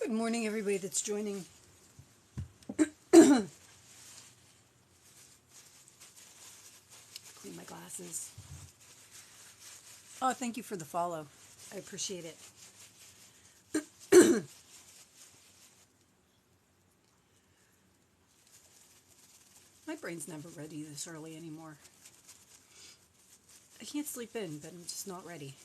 Good morning, everybody that's joining. Clean my glasses. Oh, thank you for the follow. I appreciate it. My brain's never ready this early anymore. I can't sleep in, but I'm just not ready.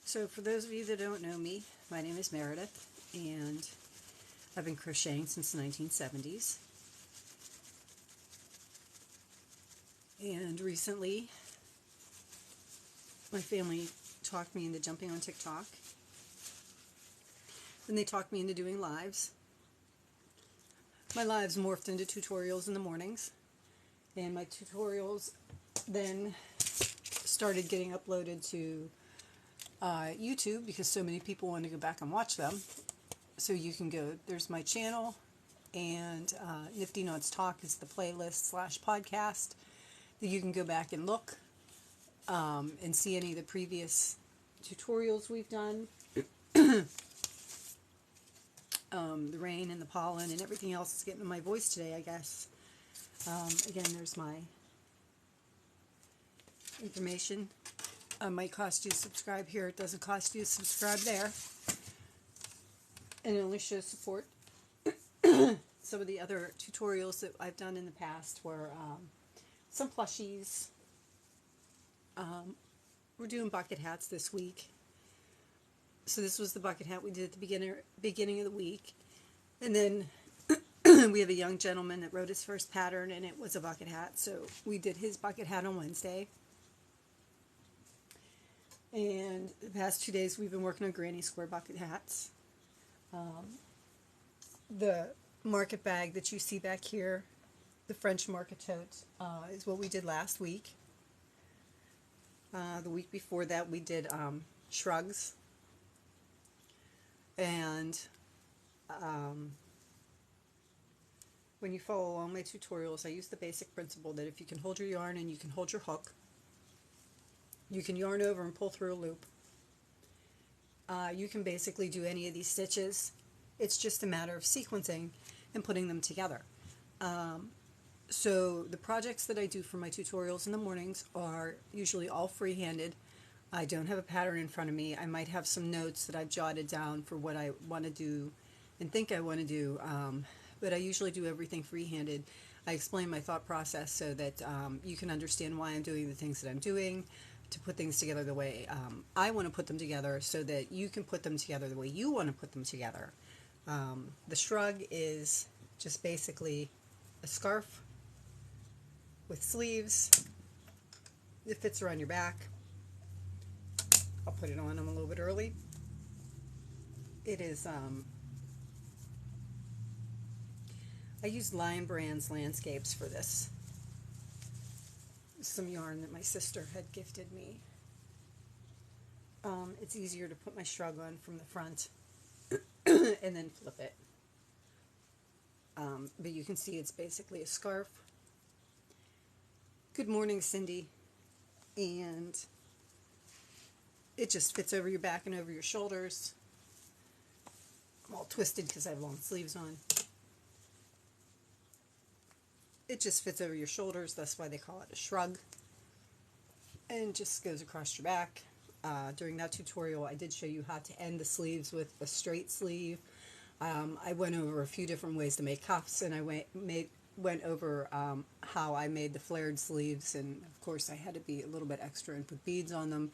So for those of you that don't know me, my name is Meredith, and I've been crocheting since the 1970s. And recently, my family talked me into jumping on TikTok. Then they talked me into doing lives. My lives morphed into tutorials in the mornings, and my tutorials then started getting uploaded to YouTube because so many people want to go back and watch them. So you can go, there's my channel, and NiftyKnotz Talk is the playlist / podcast that you can go back and look and see any of the previous tutorials we've done. The rain and the pollen and everything else is getting in my voice today, I guess. Again, there's my information. It might cost you to subscribe here. It doesn't cost you to subscribe there. And it only shows support. Some of the other tutorials that I've done in the past were some plushies. We're doing bucket hats this week. So this was the bucket hat we did at the beginning of the week. And then we have a young gentleman that wrote his first pattern, and it was a bucket hat. So we did his bucket hat on Wednesday. And the past 2 days we've been working on granny square bucket hats. The market bag that you see back here, the French market tote, is what we did last week. The week before that we did shrugs. And when you follow along my tutorials, I use the basic principle that if you can hold your yarn and you can hold your hook, you can yarn over and pull through a loop. You can basically do any of these stitches. It's just a matter of sequencing and putting them together. So the projects that I do for my tutorials in the mornings are usually all free-handed. I don't have a pattern in front of me. I might have some notes that I've jotted down for what I want to do and think I want to do, but I usually do everything free-handed. I explain my thought process so that you can understand why I'm doing the things that I'm doing, to put things together the way I want to put them together so that you can put them together the way you want to put them together. The shrug is just basically a scarf with sleeves. It fits around your back. I'll put it on. I'm a little bit early. It is, I used Lion Brand's Landscapes for this. Some yarn that my sister had gifted me. It's easier to put my shrug on from the front and then flip it. But you can see it's basically a scarf. Good morning, Cindy. And it just fits over your back and over your shoulders. I'm all twisted because I have long sleeves on. It just fits over your shoulders. That's why they call it a shrug. And just goes across your back. During that tutorial, I did show you how to end the sleeves with a straight sleeve. I went over a few different ways to make cuffs, and I went over how I made the flared sleeves, and of course I had to be a little bit extra and put beads on them.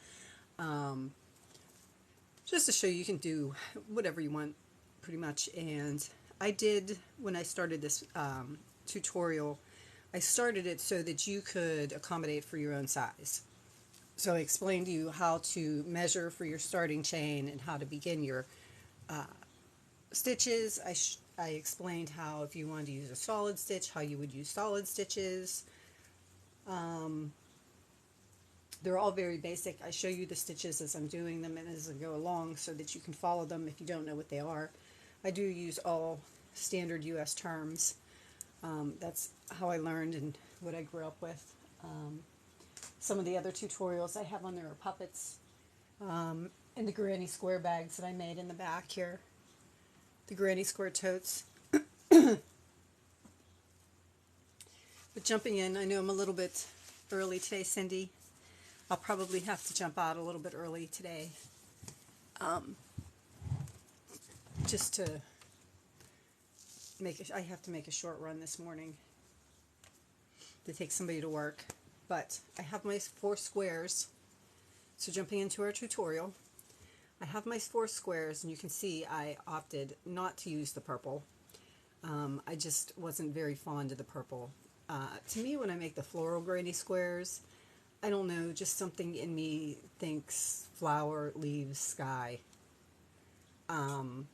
Just to show you can do whatever you want, pretty much. And I did, when I started this tutorial, I started it so that you could accommodate for your own size. So I explained to you how to measure for your starting chain and how to begin your stitches. I explained how, if you wanted to use a solid stitch, how you would use solid stitches. They're all very basic. I show you the stitches as I'm doing them and as I go along so that you can follow them if you don't know what they are. I do use all standard US terms. That's how I learned and what I grew up with. Some of the other tutorials I have on there are puppets. in the granny square bags that I made in the back here. The granny square totes. But jumping in, I know I'm a little bit early today, Cindy. I'll probably have to jump out a little bit early today. Just to I have to make a short run this morning to take somebody to work. But I have my 4 squares. So jumping into our tutorial, I have my 4 squares, and you can see I opted not to use the purple. I just wasn't very fond of the purple. To me, when I make the floral granny squares, I don't know, just something in me thinks flower, leaves, sky. And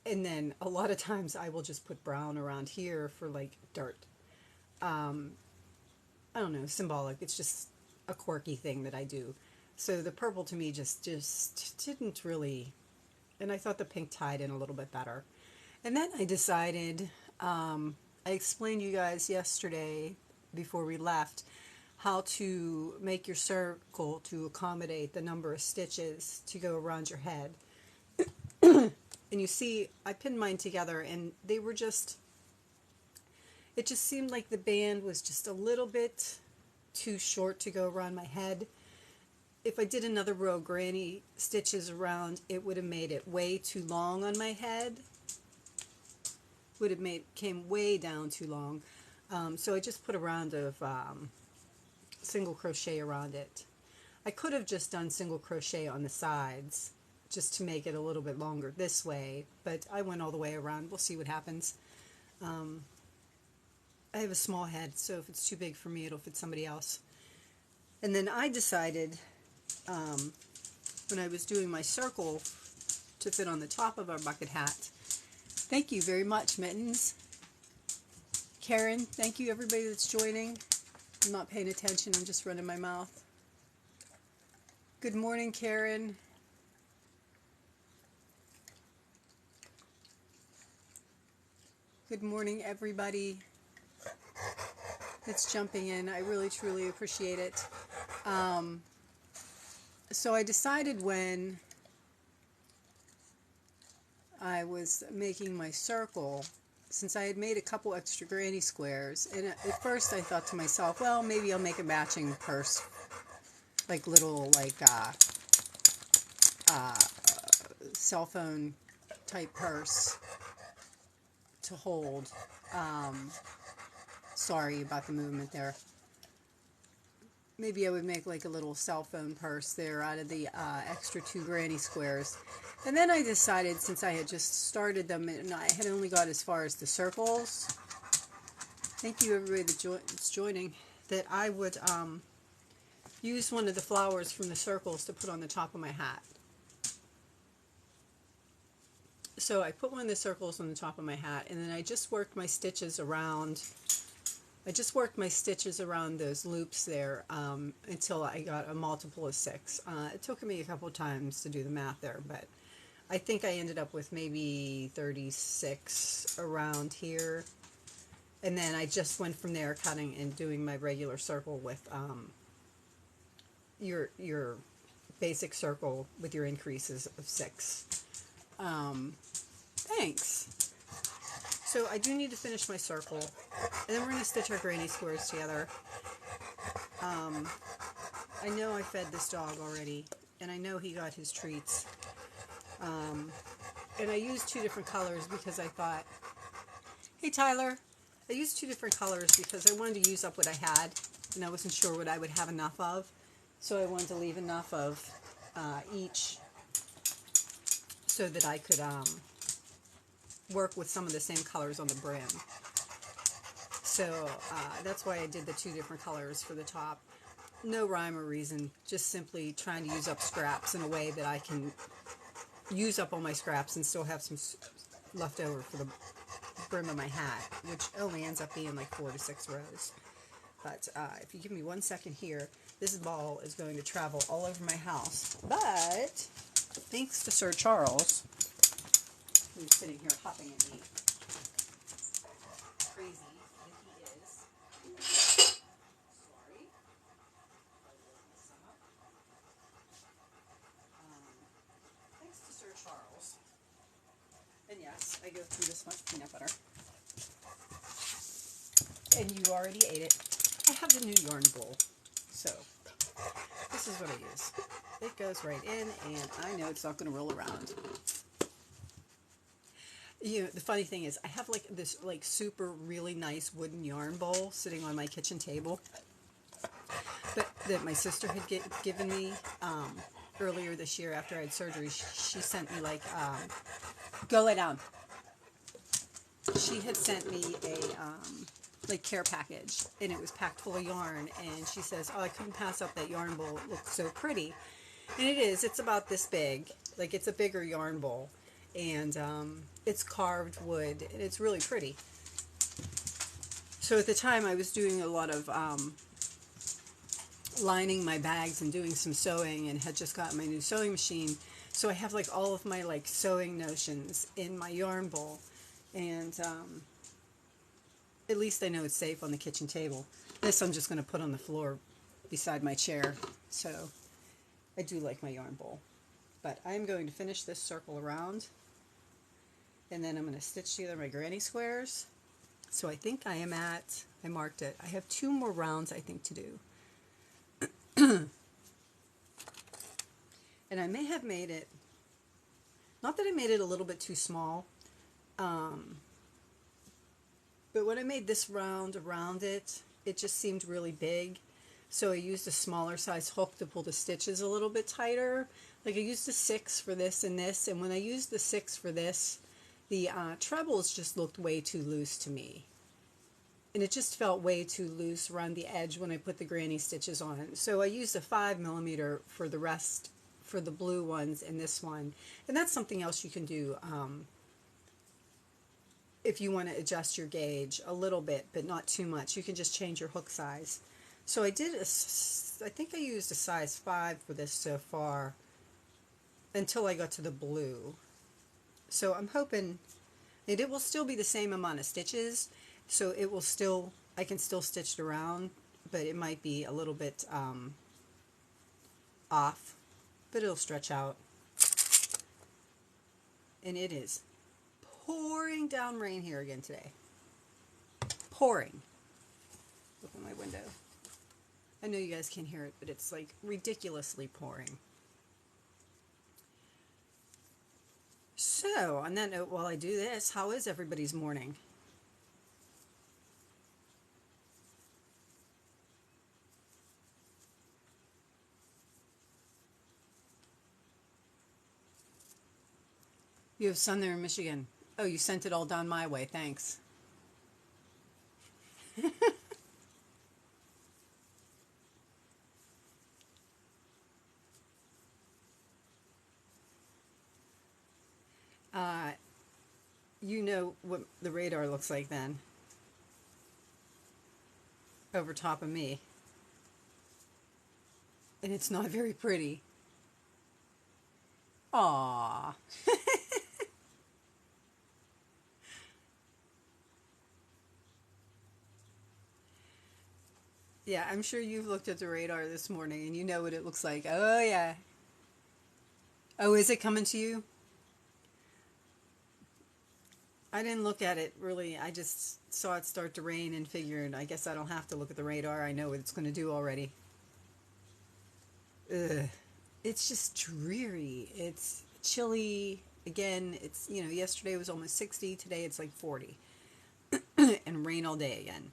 then a lot of times I will just put brown around here for like dirt. I don't know, symbolic. It's just a quirky thing that I do. So the purple to me just didn't really, and I thought the pink tied in a little bit better. And then I decided, I explained to you guys yesterday before we left how to make your circle to accommodate the number of stitches to go around your head. And you see, I pinned mine together, and they were just, it just seemed like the band was just a little bit too short to go around my head. If I did another row of granny stitches around, it would have made it way too long on my head. Would have came way down too long. So I just put a round of single crochet around it. I could have just done single crochet on the sides just to make it a little bit longer this way, but I went all the way around. We'll see what happens. I have a small head, so if it's too big for me, it'll fit somebody else. And then I decided, when I was doing my circle to fit on the top of our bucket hat, thank you very much, Mittens. Karen, thank you everybody that's joining. I'm not paying attention, I'm just running my mouth. Good morning, Karen. Good morning, everybody that's jumping in. I really, truly appreciate it. So I decided when I was making my circle, since I had made a couple extra granny squares, and at first I thought to myself, well, maybe I'll make a matching purse, like little, like, cell phone type purse to hold. Sorry about the movement there. Maybe I would make like a little cell phone purse there out of the extra 2 granny squares. And then I decided, since I had just started them and I had only got as far as the circles, thank you everybody that's joining, that I would use one of the flowers from the circles to put on the top of my hat. So I put one of the circles on the top of my hat, and then I just worked my stitches around. I just worked my stitches around those loops there until I got a multiple of 6. It took me a couple times to do the math there, but I think I ended up with maybe 36 around here. And then I just went from there cutting and doing my regular circle with your basic circle with your increases of 6. Thanks. So I do need to finish my circle, and then we're going to stitch our granny squares together. I know I fed this dog already, and I know he got his treats. And I used 2 different colors because I thought, hey Tyler, I used 2 different colors because I wanted to use up what I had, and I wasn't sure what I would have enough of. So I wanted to leave enough of each so that I could work with some of the same colors on the brim. So that's why I did the 2 different colors for the top. No rhyme or reason, just simply trying to use up scraps in a way that I can use up all my scraps and still have some left over for the brim of my hat, which only ends up being like 4 to 6 rows. But if you give me 1 second here, this ball is going to travel all over my house. But thanks to Sir Charles, who's sitting here hopping at me, crazy that he is. Sorry. yes, I go through this much peanut butter. And you already ate it. I have the new yarn bowl, so this is what I use. It goes right in, and I know it's not going to roll around. You know, the funny thing is, I have like this like super really nice wooden yarn bowl sitting on my kitchen table, but that my sister had given me earlier this year after I had surgery. She sent me like, go lay down. She had sent me a like care package, and it was packed full of yarn, and she says, oh, I couldn't pass up that yarn bowl. It looks so pretty. And it is. It's about this big. Like, it's a bigger yarn bowl. And it's carved wood, and it's really pretty. So at the time, I was doing a lot of lining my bags and doing some sewing, and had just gotten my new sewing machine. So I have like all of my like sewing notions in my yarn bowl. And at least I know it's safe on the kitchen table. This I'm just going to put on the floor beside my chair. So I do like my yarn bowl. But I'm going to finish this circle around, and then I'm going to stitch together my granny squares. So I think I am at, I marked it, I have 2 more rounds I think to do. And I may have made it, not that I made it a little bit too small, but when I made this round around it, it just seemed really big. So I used a smaller size hook to pull the stitches a little bit tighter. Like I used a 6 for this and this, and when I used the 6 for this, the trebles just looked way too loose to me. And it just felt way too loose around the edge when I put the granny stitches on. So I used a 5mm for the rest, for the blue ones and this one. And that's something else you can do if you want to adjust your gauge a little bit, but not too much. You can just change your hook size. So I did, I think I used a size 5 for this so far, until I got to the blue. So I'm hoping that it will still be the same amount of stitches, so it will still, I can still stitch it around, but it might be a little bit off, but it'll stretch out. And it is pouring down rain here again today. Pouring. Look at my window. I know you guys can't hear it, but it's like ridiculously pouring. So, on that note, while I do this, how is everybody's morning? You have sun there in Michigan. Oh, you sent it all down my way. Thanks. You know what the radar looks like then. Over top of me. And it's not very pretty. Aww. Yeah, I'm sure you've looked at the radar this morning and you know what it looks like. Oh, yeah. Oh, is it coming to you? I didn't look at it, really. I just saw it start to rain and figured, I guess I don't have to look at the radar. I know what it's going to do already. Ugh. It's just dreary. It's chilly. Again, it's, you know, yesterday was almost 60. Today it's like 40. And rain all day again.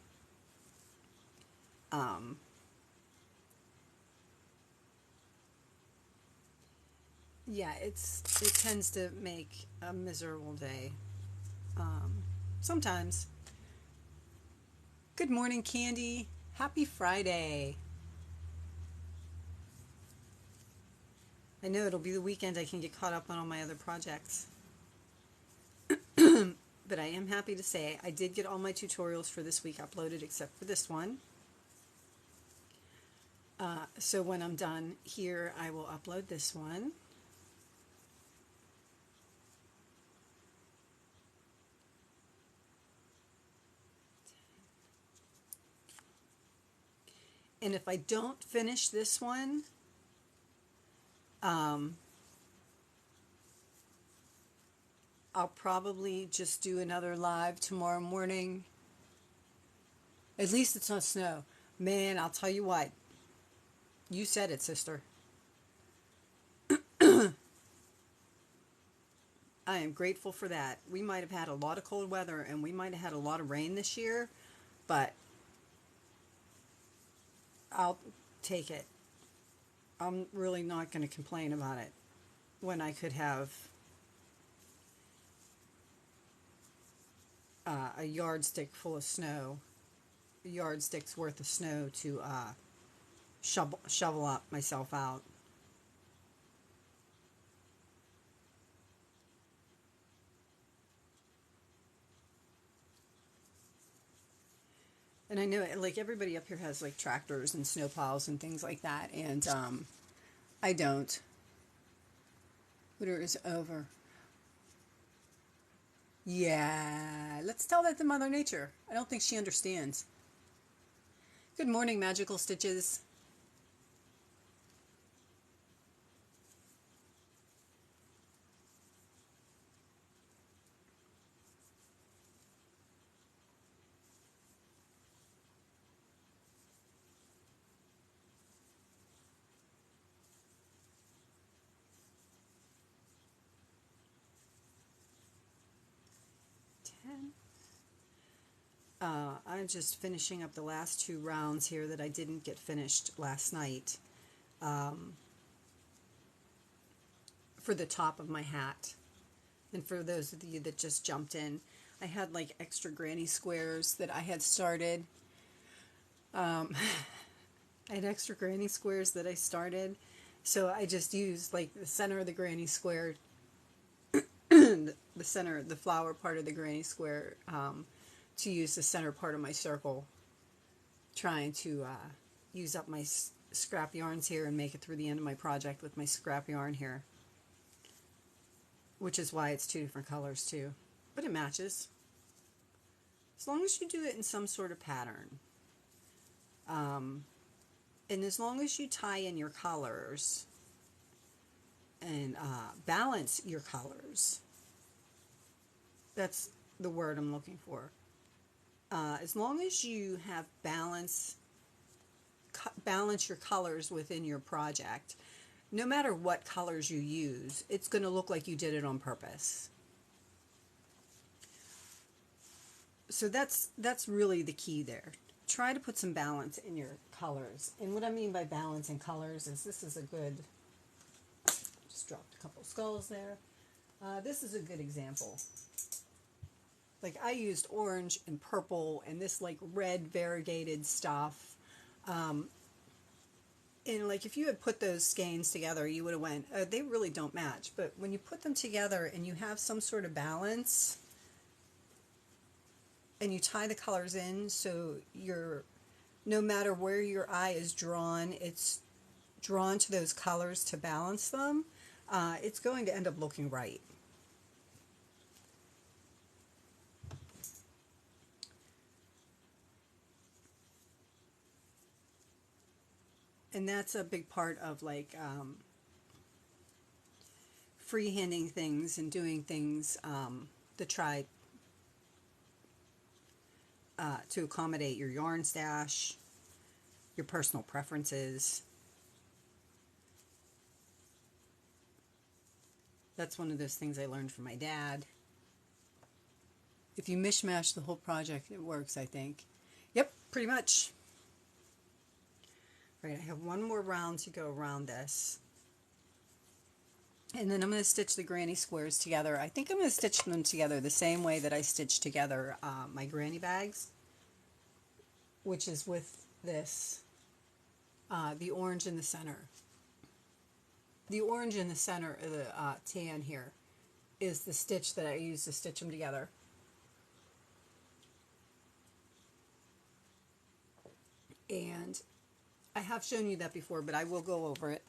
Yeah, it tends to make a miserable day. Sometimes. Good morning, Candy. Happy Friday. I know it'll be the weekend. I can get caught up on all my other projects. But I am happy to say I did get all my tutorials for this week uploaded except for this one. So when I'm done here, I will upload this one. And if I don't finish this one, I'll probably just do another live tomorrow morning. At least it's not snow. Man, I'll tell you what. You said it, sister. I am grateful for that. We might have had a lot of cold weather and we might have had a lot of rain this year, but I'll take it. I'm really not going to complain about it when I could have a yardstick full of snow, a yardstick's worth of snow to shovel up myself out. And I know, like, everybody up here has, like, tractors and snowplows and things like that, and I don't. Winter is over. Yeah, let's tell that to Mother Nature. I don't think she understands. Good morning, Magical Stitches. I'm just finishing up the last 2 rounds here that I didn't get finished last night for the top of my hat. And for those of you that just jumped in, I had like extra granny squares that I had started. I had extra granny squares that I started, so I just used like the center of the granny square, the center, the flower part of the granny square, to use the center part of my circle, trying to use up my scrap yarns here and make it through the end of my project with my scrap yarn here, which is why it's 2 different colors too, but it matches as long as you do it in some sort of pattern, and as long as you tie in your colors and balance your colors. That's the word I'm looking for. As long as you have balance your colors within your project, no matter what colors you use, it's going to look like you did it on purpose. So that's really the key there. Try to put some balance in your colors. And what I mean by balance in colors is this is a good, just dropped a couple skulls there. This is a good example. Like I used orange and purple and this like red variegated stuff. And like if you had put those skeins together, you would have went, they really don't match. But when you put them together and you have some sort of balance and you tie the colors in, so no matter where your eye is drawn, it's drawn to those colors to balance them, it's going to end up looking right. And that's a big part of like freehanding things and doing things to try to accommodate your yarn stash, your personal preferences. That's one of those things I learned from my dad. If you mishmash the whole project, it works, I think. Yep, pretty much. Right, I have one more round to go around this. And then I'm going to stitch the granny squares together. I think I'm going to stitch them together the same way that I stitched together my granny bags, which is with this, the orange in the center. The orange in the center of the tan here is the stitch that I use to stitch them together. And I have shown you that before, but I will go over it.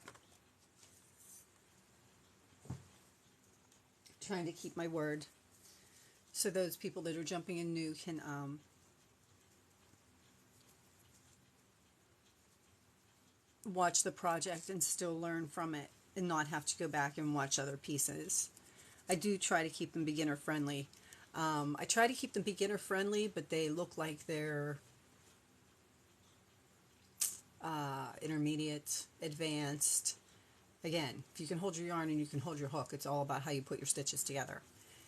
Trying to keep my word so those people that are jumping in new can watch the project and still learn from it and not have to go back and watch other pieces. I do try to keep them beginner friendly. I try to keep them beginner friendly, but they look like they're intermediate, advanced. Again, if you can hold your yarn and you can hold your hook, it's all about how you put your stitches together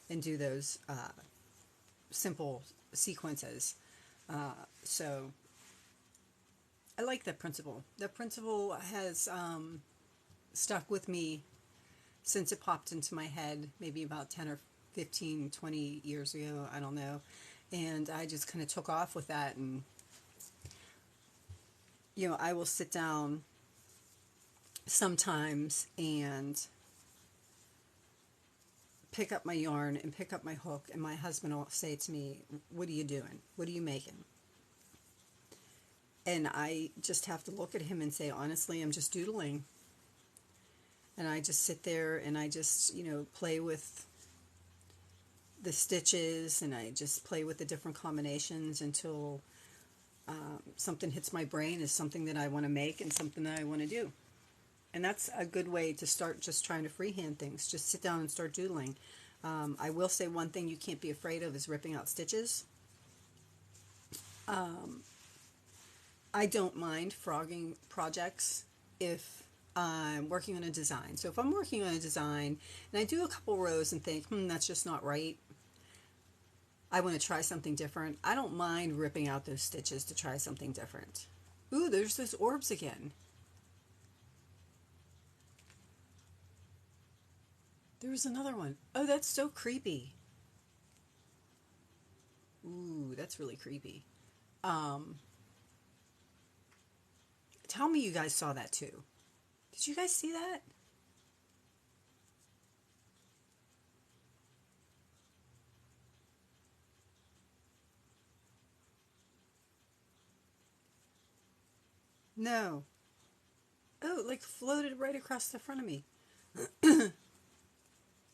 and do those simple sequences. So I like that principle. That principle has stuck with me since it popped into my head, maybe about 10 or 15, 20 years ago, I don't know. And I just kind of took off with that. And, you know, I will sit down sometimes and pick up my yarn and pick up my hook, and my husband will say to me, "What are you doing? What are you making?" And I just have to look at him and say, honestly, I'm just doodling. And I just sit there and I just, you know, play with the stitches, and I just play with the different combinations until something hits my brain as something that I want to make and something that I want to do. And that's a good way to start just trying to freehand things. Just sit down and start doodling. I will say one thing you can't be afraid of is ripping out stitches. I don't mind frogging projects if I'm working on a design. So if I'm working on a design and I do a couple rows and think, that's just not right, I want to try something different, I don't mind ripping out those stitches to try something different. Ooh, there's those orbs again. There was another one. Oh, that's so creepy. Ooh, that's really creepy. Tell me you guys saw that too. Did you guys see that? No. Oh, like floated right across the front of me.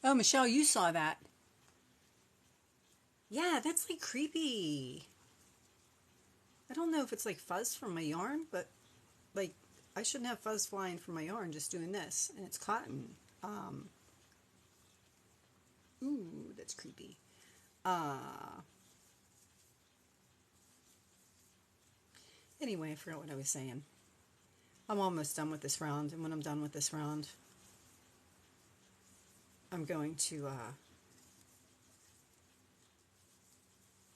Oh, Michelle, you saw that. Yeah, that's like creepy. I don't know if it's like fuzz from my yarn, but like I shouldn't have fuzz flying from my yarn just doing this, and it's cotton. Ooh, that's creepy. Anyway, I forgot what I was saying. I'm almost done with this round, and when I'm done with this round, I'm going to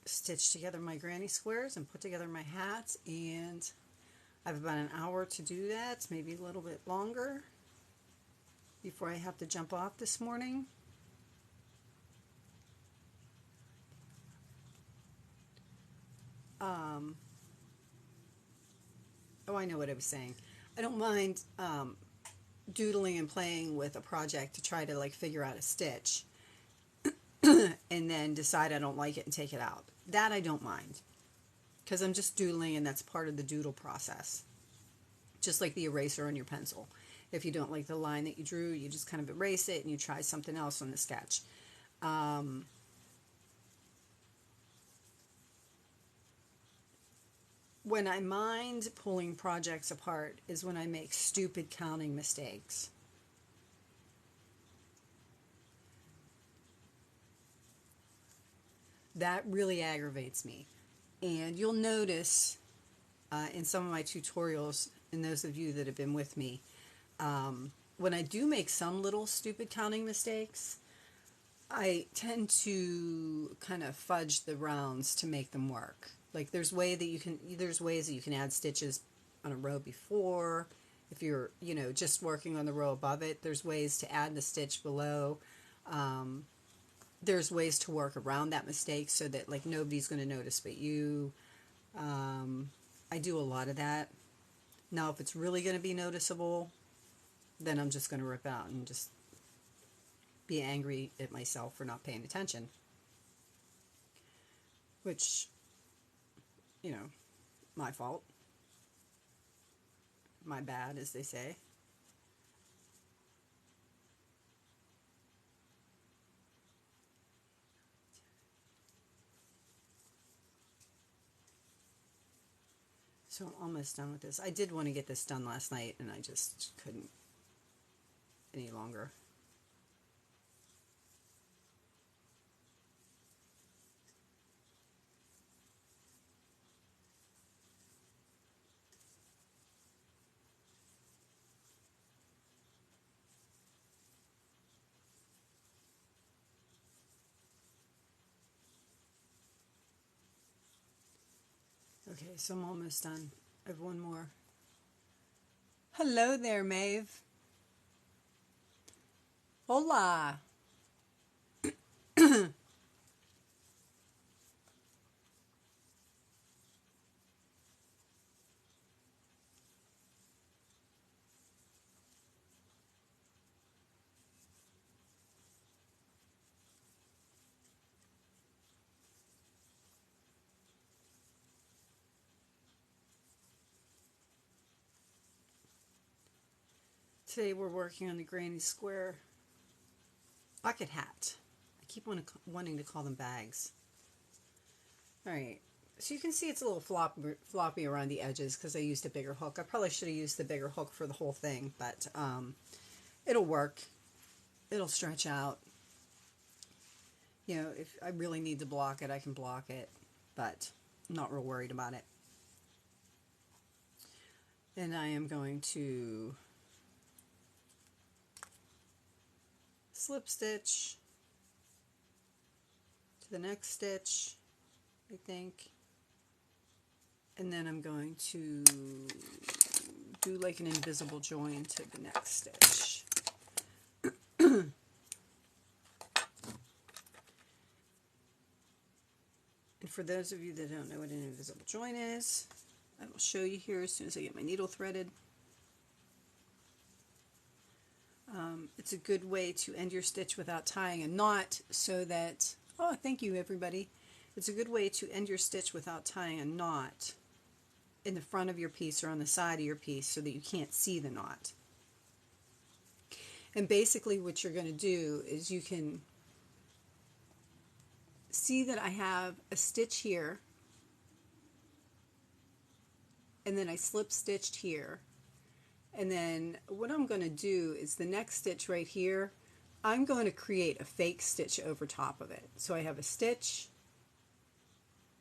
stitch together my granny squares and put together my hats, and I have about an hour to do that, maybe a little bit longer, before I have to jump off this morning. Oh, I know what I was saying. I don't mind doodling and playing with a project to try to like figure out a stitch and then decide I don't like it and take it out. That I don't mind, because I'm just doodling, and that's part of the doodle process. Just like the eraser on your pencil. If you don't like the line that you drew, you just kind of erase it and you try something else on the sketch. When I mind pulling projects apart is when I make stupid counting mistakes. That really aggravates me. And you'll notice in some of my tutorials, and those of you that have been with me, when I do make some little stupid counting mistakes, I tend to kind of fudge the rounds to make them work. Like there's ways that you can add stitches on a row before. If you're, just working on the row above it, there's ways to add the stitch below. There's ways to work around that mistake so that like nobody's going to notice but you. I do a lot of that. Now, if it's really going to be noticeable, then I'm just going to rip out and just be angry at myself for not paying attention. Which, my fault. My bad, as they say. So I'm almost done with this. I did want to get this done last night, and I just couldn't any longer. Okay, so I'm almost done. I have one more. Hello there, Maeve. Hola. Today we're working on the granny square bucket hat. I keep wanting to call them bags. Alright, so you can see it's a little floppy around the edges because I used a bigger hook. I probably should have used the bigger hook for the whole thing, but it'll work. It'll stretch out. You know, if I really need to block it, I can block it, but I'm not real worried about it. And I am going to slip stitch to the next stitch, I think, and then I'm going to do like an invisible join to the next stitch. And for those of you that don't know what an invisible join is, I will show you here as soon as I get my needle threaded. It's a good way to end your stitch without tying a knot so that, oh, thank you everybody. It's a good way to end your stitch without tying a knot in the front of your piece or on the side of your piece so that you can't see the knot. And basically what you're going to do is you can see that I have a stitch here and then I slip stitched here. And then what I'm going to do is the next stitch right here, I'm going to create a fake stitch over top of it. So I have a stitch,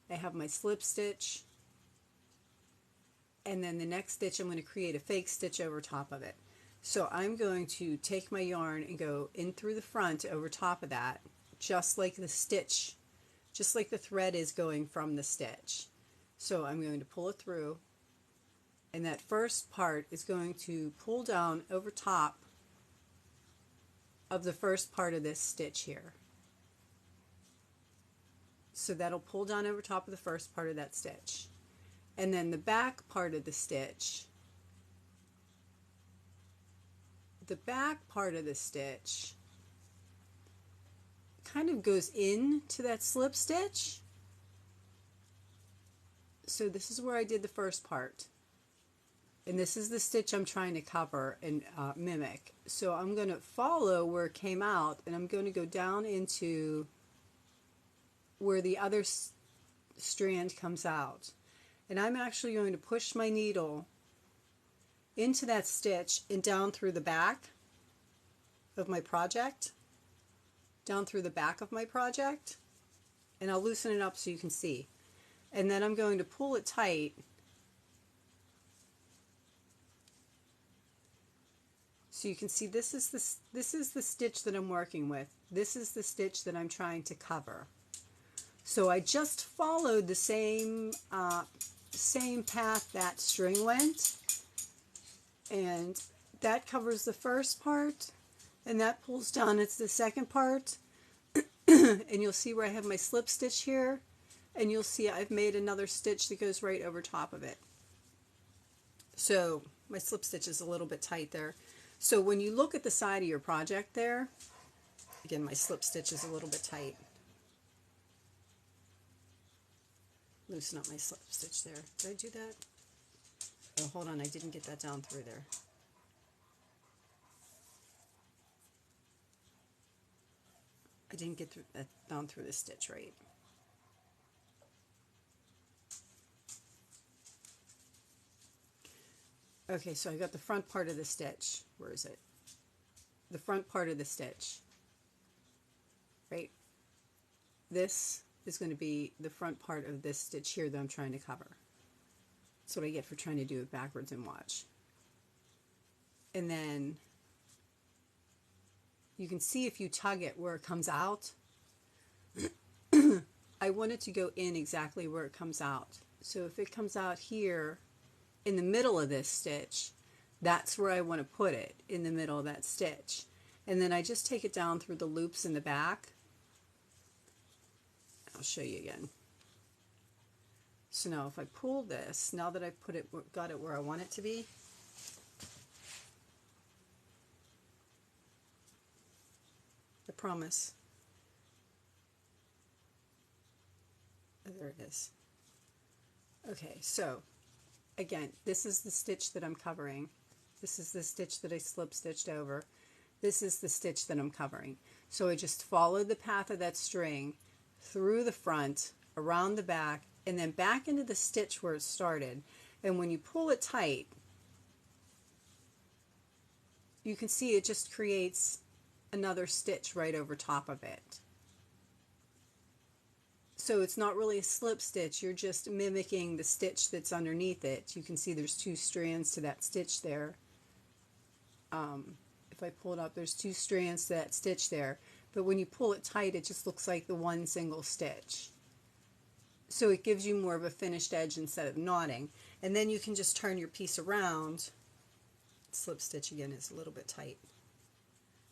I have my slip stitch, and then the next stitch I'm going to create a fake stitch over top of it. So I'm going to take my yarn and go in through the front over top of that, just like the stitch, just like the thread is going from the stitch. So I'm going to pull it through, and that first part is going to pull down over top of the first part of this stitch here. So that'll pull down over top of the first part of that stitch. And then the back part of the stitch, kind of goes into that slip stitch. So this is where I did the first part. And this is the stitch I'm trying to cover and mimic. So I'm going to follow where it came out, and I'm going to go down into where the other strand comes out. And I'm actually going to push my needle into that stitch and down through the back of my project. Down through the back of my project. And I'll loosen it up so you can see. And then I'm going to pull it tight. So you can see this is the stitch that I'm working with. This is the stitch that I'm trying to cover. So I just followed the same path that string went, and that covers the first part, and that pulls down. It's the second part, and you'll see where I have my slip stitch here, and you'll see I've made another stitch that goes right over top of it. So my slip stitch is a little bit tight there. So when you look at the side of your project there, again, my slip stitch is a little bit tight. Loosen up my slip stitch there. Did I do that? Oh, hold on, I didn't get that down through there. I didn't get that down through the stitch right. Okay, so I got the front part of the stitch. Where is it? The front part of the stitch. Right? This is going to be the front part of this stitch here that I'm trying to cover. That's what I get for trying to do it backwards and watch. And then you can see if you tug it where it comes out. I want it to go in exactly where it comes out. So if it comes out here in the middle of this stitch, that's where I want to put it, in the middle of that stitch. And then I just take it down through the loops in the back. I'll show you again. So now if I pull this, now that I've got it where I want it to be, I promise. Oh, there it is. Okay, so again, this is the stitch that I'm covering. This is the stitch that I slip stitched over. This is the stitch that I'm covering. So I just follow the path of that string through the front, around the back, and then back into the stitch where it started. And when you pull it tight, you can see it just creates another stitch right over top of it. So it's not really a slip stitch, you're just mimicking the stitch that's underneath it. You can see there's two strands to that stitch there. If I pull it up, there's two strands to that stitch there. But when you pull it tight, it just looks like the one single stitch. So it gives you more of a finished edge instead of knotting. And then you can just turn your piece around. Slip stitch again is a little bit tight.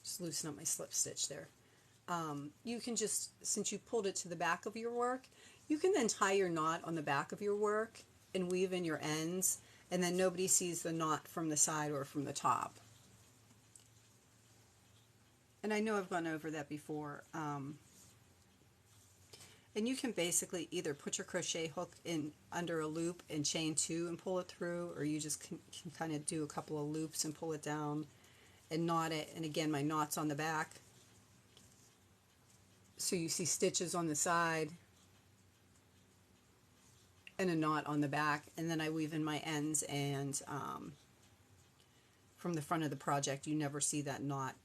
Just loosen up my slip stitch there. You can just, since you pulled it to the back of your work, you can then tie your knot on the back of your work and weave in your ends, and then nobody sees the knot from the side or from the top. And I know I've gone over that before. And you can basically either put your crochet hook in under a loop and chain two and pull it through, or you just can kind of do a couple of loops and pull it down and knot it. And again, my knot's on the back. So you see stitches on the side and a knot on the back, and then I weave in my ends, and from the front of the project you never see that knot.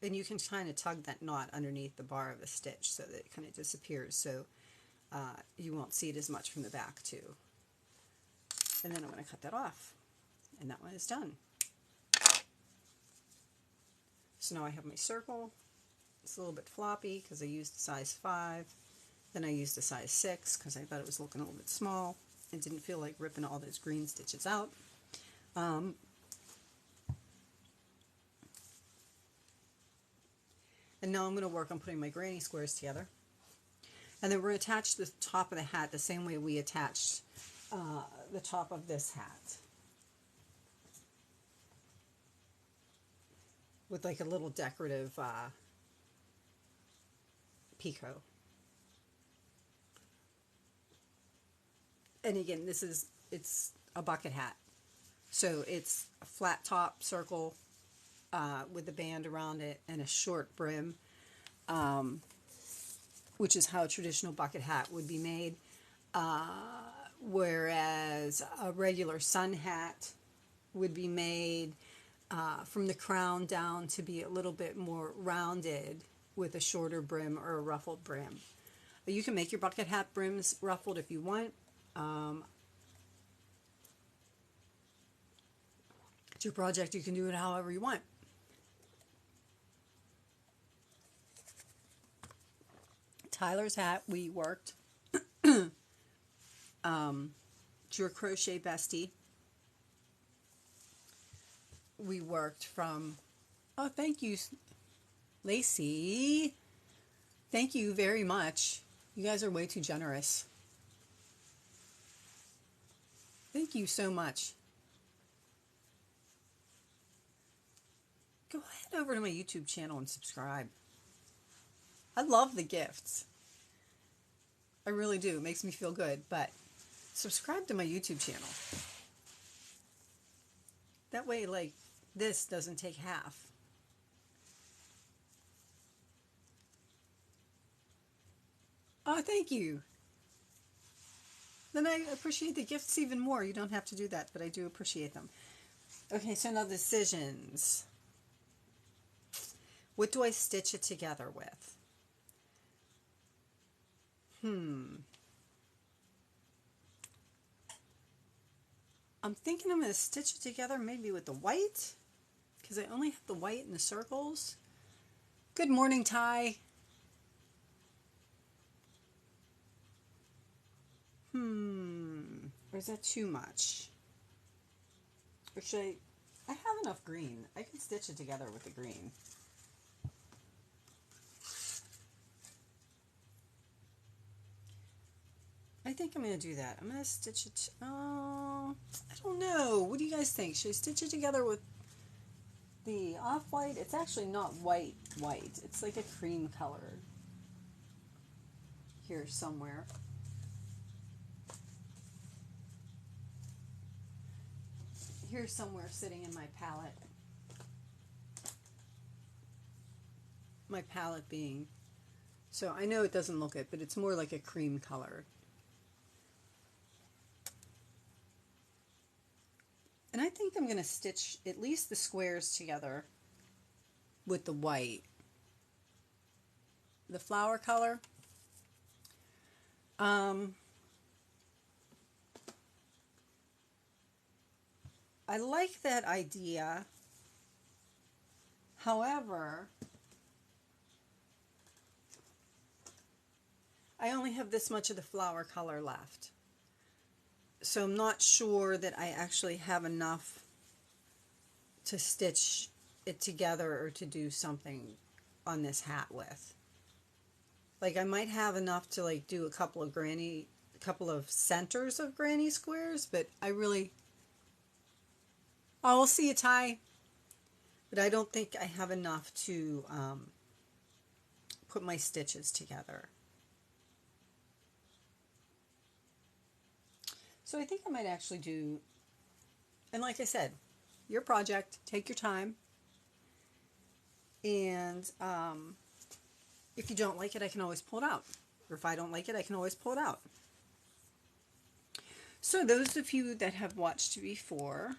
And you can kind of tug that knot underneath the bar of the stitch so that it kind of disappears, so you won't see it as much from the back too. And then I'm going to cut that off, and that one is done. So now I have my circle. It's a little bit floppy because I used a size 5. Then I used a size 6 because I thought it was looking a little bit small and didn't feel like ripping all those green stitches out. And now I'm going to work on putting my granny squares together. And then we're going to attach the top of the hat the same way we attached the top of this hat, with like a little decorative picot. And again, it's a bucket hat, so it's a flat top circle with a band around it and a short brim, which is how a traditional bucket hat would be made. Whereas a regular sun hat would be made from the crown down to be a little bit more rounded with a shorter brim or a ruffled brim. You can make your bucket hat brims ruffled if you want. It's your project, you can do it however you want. Tyler's hat, we worked your crochet bestie. We worked from, oh, thank you, Lacey. Thank you very much. You guys are way too generous. Thank you so much. Go head over to my YouTube channel and subscribe. I love the gifts. I really do. It makes me feel good, but subscribe to my YouTube channel. That way, like, this doesn't take half. Oh, thank you. Then I appreciate the gifts even more. You don't have to do that, but I do appreciate them. Okay, so now decisions. What do I stitch it together with? I'm thinking I'm going to stitch it together maybe with the white, because I only have the white in the circles. Good morning, Ty. Or is that too much? Or should I have enough green. I can stitch it together with the green. I think I'm going to do that. I'm going to stitch it. Oh, I don't know. What do you guys think? Should I stitch it together with the off-white? It's actually not white. It's like a cream colored here somewhere. Here's somewhere sitting in my palette. My palette being, so I know it doesn't look it, but it's more like a cream color. And I think I'm going to stitch at least the squares together with the white. The flower color. I like that idea. However, I only have this much of the flower color left. So I'm not sure that I actually have enough to stitch it together or to do something on this hat with. Like I might have enough to like do a couple of centers of granny squares, but I really, oh, we'll see you, Ty. But I don't think I have enough to put my stitches together. So I think I might actually do, and like I said, your project, take your time. And if you don't like it, I can always pull it out. Or if I don't like it, I can always pull it out. So those of you that have watched before,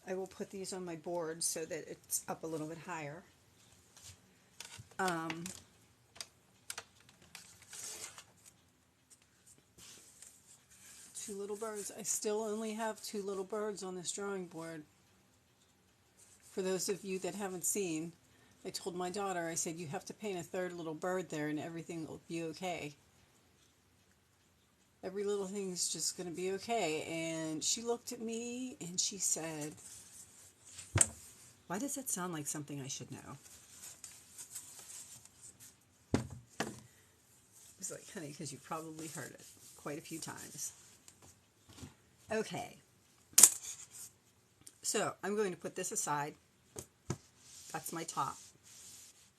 I will put these on my board so that it's up a little bit higher. Two little birds. I still only have two little birds on this drawing board. For those of you that haven't seen, I told my daughter, I said, you have to paint a third little bird there and everything will be okay. Every little thing's just going to be okay. And she looked at me and she said, why does that sound like something I should know? I was like, honey, because you've probably heard it quite a few times. Okay. So I'm going to put this aside. That's my top.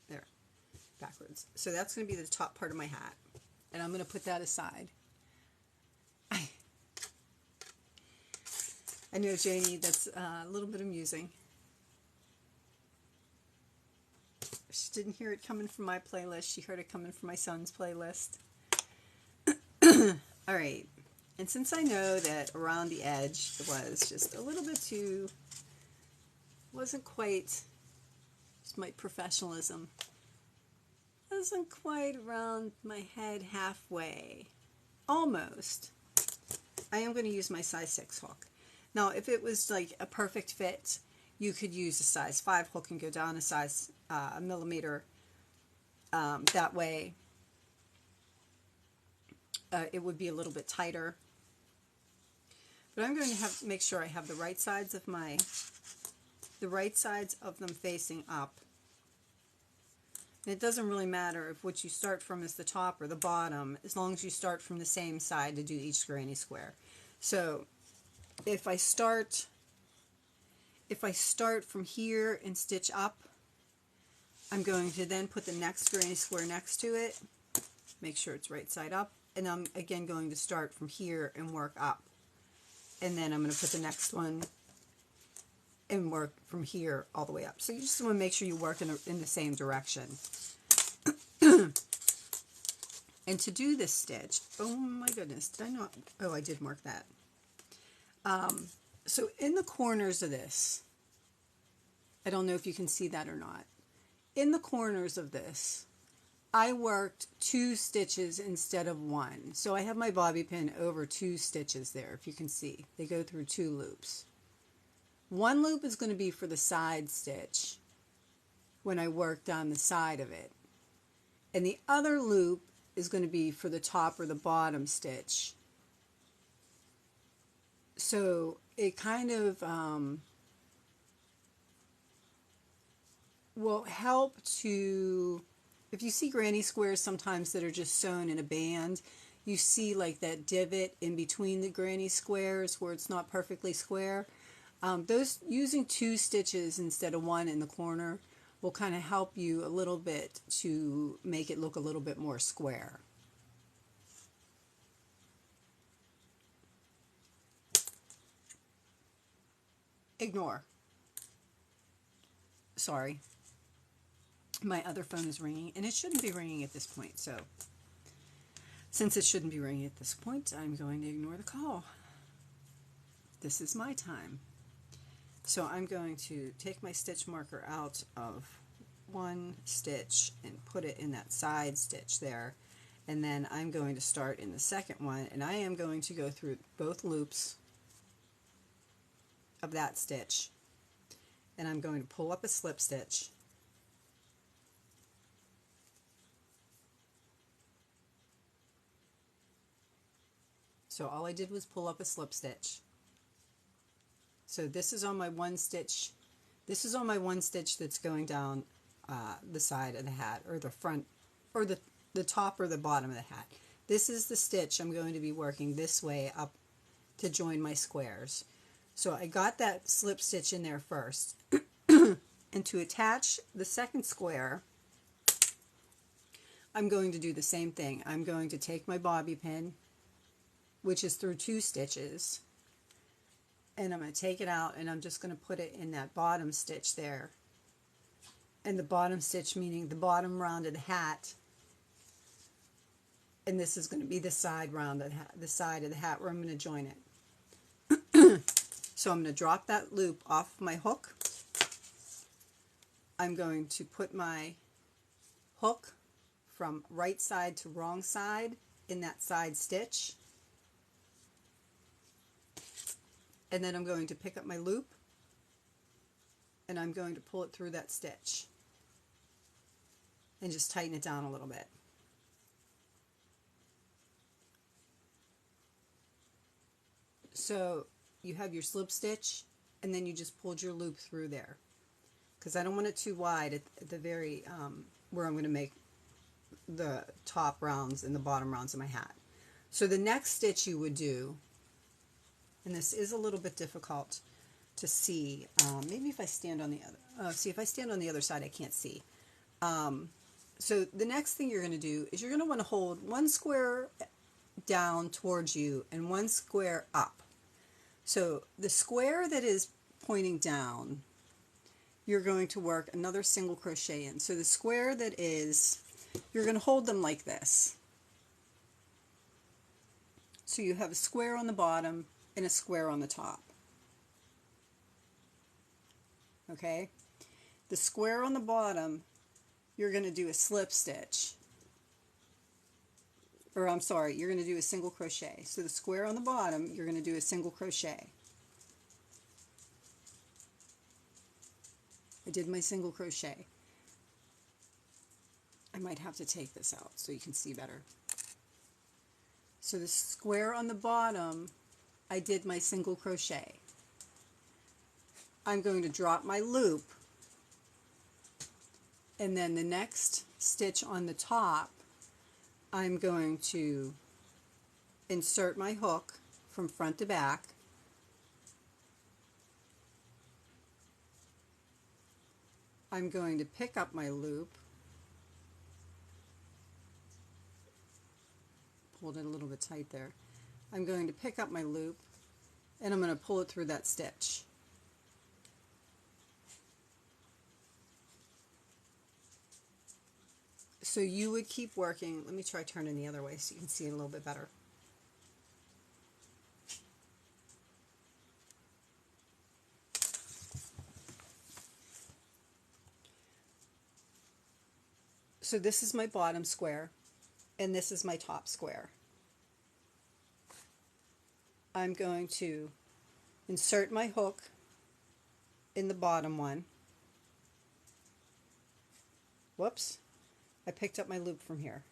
There. Backwards. So that's going to be the top part of my hat. And I'm going to put that aside. I know, Janie, that's a little bit amusing. She didn't hear it coming from my playlist. She heard it coming from my son's playlist. All right. And since I know that around the edge was just a little bit too, wasn't quite, just my professionalism, wasn't quite around my head halfway. Almost. I am going to use my size 6 hook. Now, if it was like a perfect fit, you could use a size 5 hook and go down a size, a millimeter. That way, it would be a little bit tighter. But I'm going to make sure I have the right sides of them facing up. And it doesn't really matter if what you start from is the top or the bottom, as long as you start from the same side to do each granny square. So if I start from here and stitch up, I'm going to then put the next granny square next to it, make sure it's right side up, and I'm again going to start from here and work up. And then I'm going to put the next one and work from here all the way up. So you just want to make sure you work in the same direction. And to do this stitch, oh my goodness, did I not? Oh, I did mark that. So in the corners of this, I don't know if you can see that or not. In the corners of this, I worked 2 stitches instead of 1. So I have my bobby pin over 2 stitches there, if you can see. They go through 2 loops. One loop is going to be for the side stitch when I work down the side of it, and the other loop is going to be for the top or the bottom stitch. So it kind of will help to, if you see granny squares sometimes that are just sewn in a band, you see like that divot in between the granny squares where it's not perfectly square. Those, using 2 stitches instead of 1 in the corner, will kind of help you a little bit to make it look a little bit more square. Ignore. Sorry. My other phone is ringing, and it shouldn't be ringing at this point, so since it shouldn't be ringing at this point, I'm going to ignore the call. This is my time. So I'm going to take my stitch marker out of one stitch and put it in that side stitch there, and then I'm going to start in the second one, and I am going to go through both loops of that stitch, and I'm going to pull up a slip stitch, so all I did was pull up a slip stitch. So this is on my one stitch, this is on my one stitch that's going down the side of the hat, or the front, or the top or the bottom of the hat. This is the stitch I'm going to be working this way up to join my squares. So I got that slip stitch in there first. And to attach the second square, I'm going to do the same thing. I'm going to take my bobby pin, which is through 2 stitches, and I'm going to take it out, and I'm just going to put it in that bottom stitch there. And the bottom stitch meaning the bottom round of the hat, and this is going to be the side round of the side of the hat where I'm going to join it. So I'm going to drop that loop off my hook. I'm going to put my hook from right side to wrong side in that side stitch, and then I'm going to pick up my loop, and I'm going to pull it through that stitch and just tighten it down a little bit. So you have your slip stitch, and then you just pulled your loop through there, because I don't want it too wide at the very where I'm going to make the top rounds and the bottom rounds of my hat. So the next stitch you would do, and this is a little bit difficult to see, maybe if I stand on the other, see if I stand on the other side I can't see. So the next thing you're going to do is you're going to want to hold one square down towards you and one square up. So the square that is pointing down, you're going to work another single crochet in. So the square that is, you're going to hold them like this. So you have a square on the bottom and a square on the top. Okay? The square on the bottom, you're going to do a slip stitch. Or I'm sorry, you're going to do a single crochet. So the square on the bottom, you're going to do a single crochet. I did my single crochet. I might have to take this out so you can see better. So the square on the bottom, I did my single crochet. I'm going to drop my loop, and then the next stitch on the top, I'm going to insert my hook from front to back, I'm going to pick up my loop, pulled it a little bit tight there, I'm going to pick up my loop, and I'm going to pull it through that stitch. So you would keep working. Let me try turning the other way so you can see it a little bit better. So this is my bottom square, and this is my top square. I'm going to insert my hook in the bottom one. Whoops, I picked up my loop from here.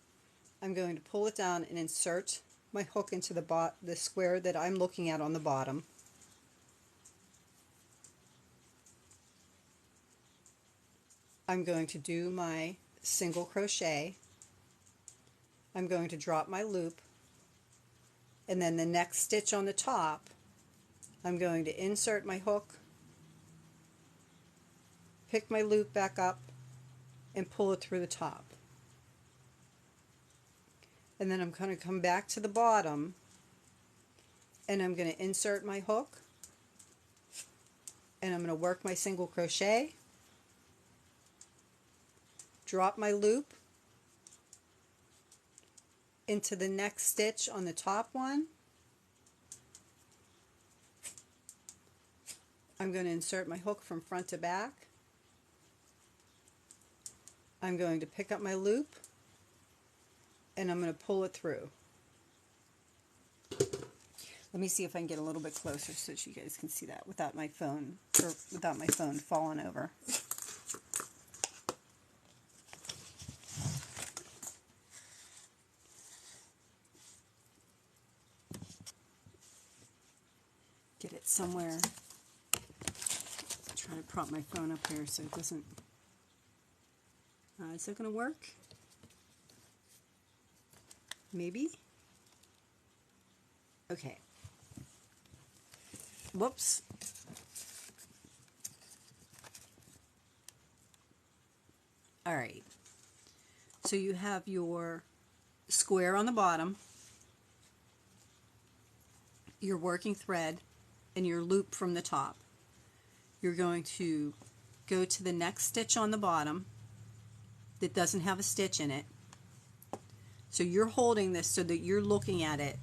I'm going to pull it down and insert my hook into the square that I'm looking at on the bottom. I'm going to do my single crochet. I'm going to drop my loop, and then the next stitch on the top, I'm going to insert my hook, pick my loop back up, and pull it through the top. And then I'm going to come back to the bottom, and I'm going to insert my hook, and I'm going to work my single crochet, drop my loop into the next stitch on the top one. I'm going to insert my hook from front to back. I'm going to pick up my loop, and I'm going to pull it through. Let me see if I can get a little bit closer so that you guys can see that without my phone, or without my phone falling over. Get it somewhere. Try to prop my phone up here so it doesn't. Is that going to work? Maybe? Okay. Whoops. Alright. So you have your square on the bottom, your working thread, and your loop from the top. You're going to go to the next stitch on the bottom that doesn't have a stitch in it. So you're holding this so that you're looking at it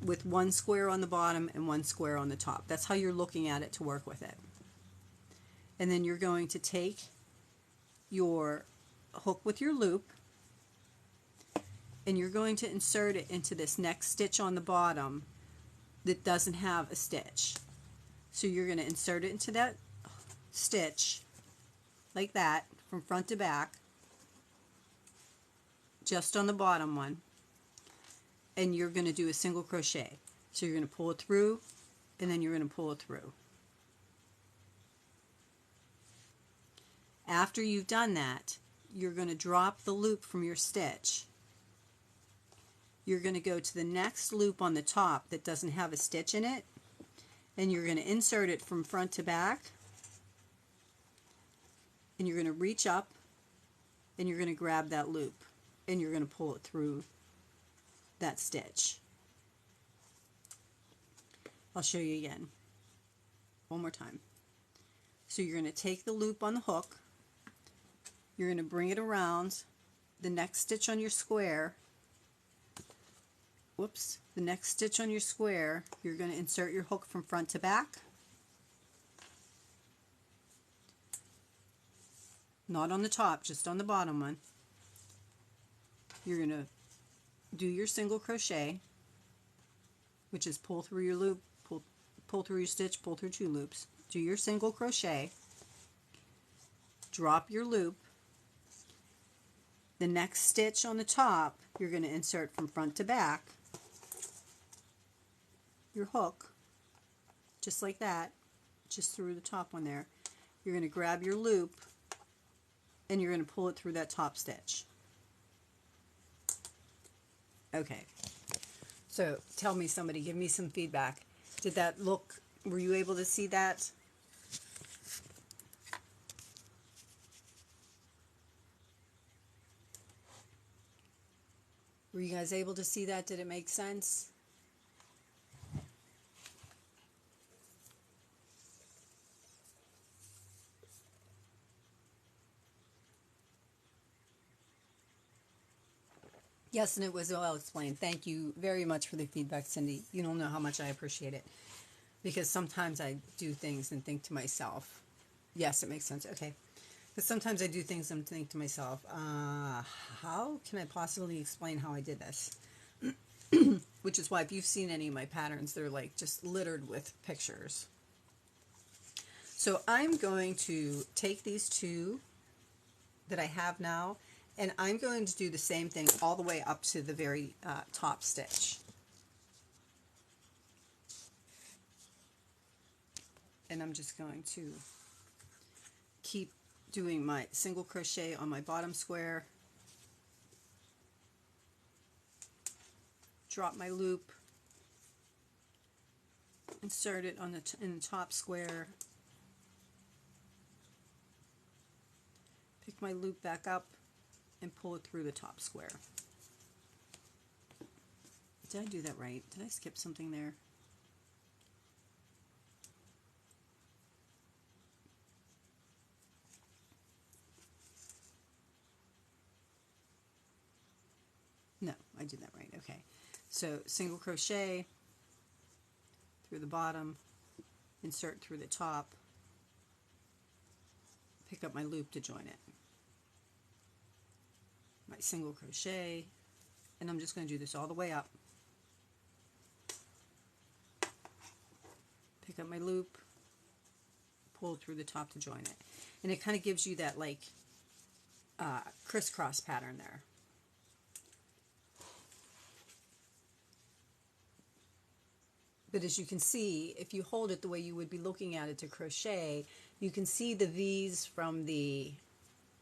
with one square on the bottom and one square on the top. That's how you're looking at it to work with it. And then you're going to take your hook with your loop, and you're going to insert it into this next stitch on the bottom that doesn't have a stitch. So you're going to insert it into that stitch like that from front to back, just on the bottom one, and you're going to do a single crochet. So you're going to pull it through, and then you're going to pull it through. After you've done that, you're going to drop the loop from your stitch. You're going to go to the next loop on the top that doesn't have a stitch in it, and you're going to insert it from front to back, and you're going to reach up, and you're going to grab that loop, and you're going to pull it through that stitch. I'll show you again. One more time. So you're going to take the loop on the hook, you're going to bring it around the next stitch on your square. Whoops, the next stitch on your square, you're going to insert your hook from front to back. Not on the top, just on the bottom one. You're going to do your single crochet, which is pull through your loop, pull through your stitch, pull through 2 loops. Do your single crochet, drop your loop. The next stitch on the top, you're going to insert from front to back your hook, just like that, just through the top one there. You're going to grab your loop, and you're going to pull it through that top stitch. Okay, so tell me, somebody, give me some feedback. Did that look, were you able to see that? Were you guys able to see that? Did it make sense? Yes, and it was well explained. Thank you very much for the feedback, Cindy. You don't know how much I appreciate it. Because sometimes I do things and think to myself, yes, it makes sense. Okay. Because sometimes I do things and think to myself, how can I possibly explain how I did this? Which is why if you've seen any of my patterns, they're like just littered with pictures. So I'm going to take these two that I have now, and I'm going to do the same thing all the way up to the very top stitch. And I'm just going to keep doing my single crochet on my bottom square, drop my loop, insert it on in the top square, pick my loop back up, and pull it through the top square. Did I do that right? Did I skip something there? No, I did that right. Okay. So single crochet through the bottom, insert through the top, pick up my loop to join it. My single crochet, and I'm just going to do this all the way up. Pick up my loop, pull through the top to join it. And it kind of gives you that like crisscross pattern there. But as you can see, if you hold it the way you would be looking at it to crochet, you can see the V's from the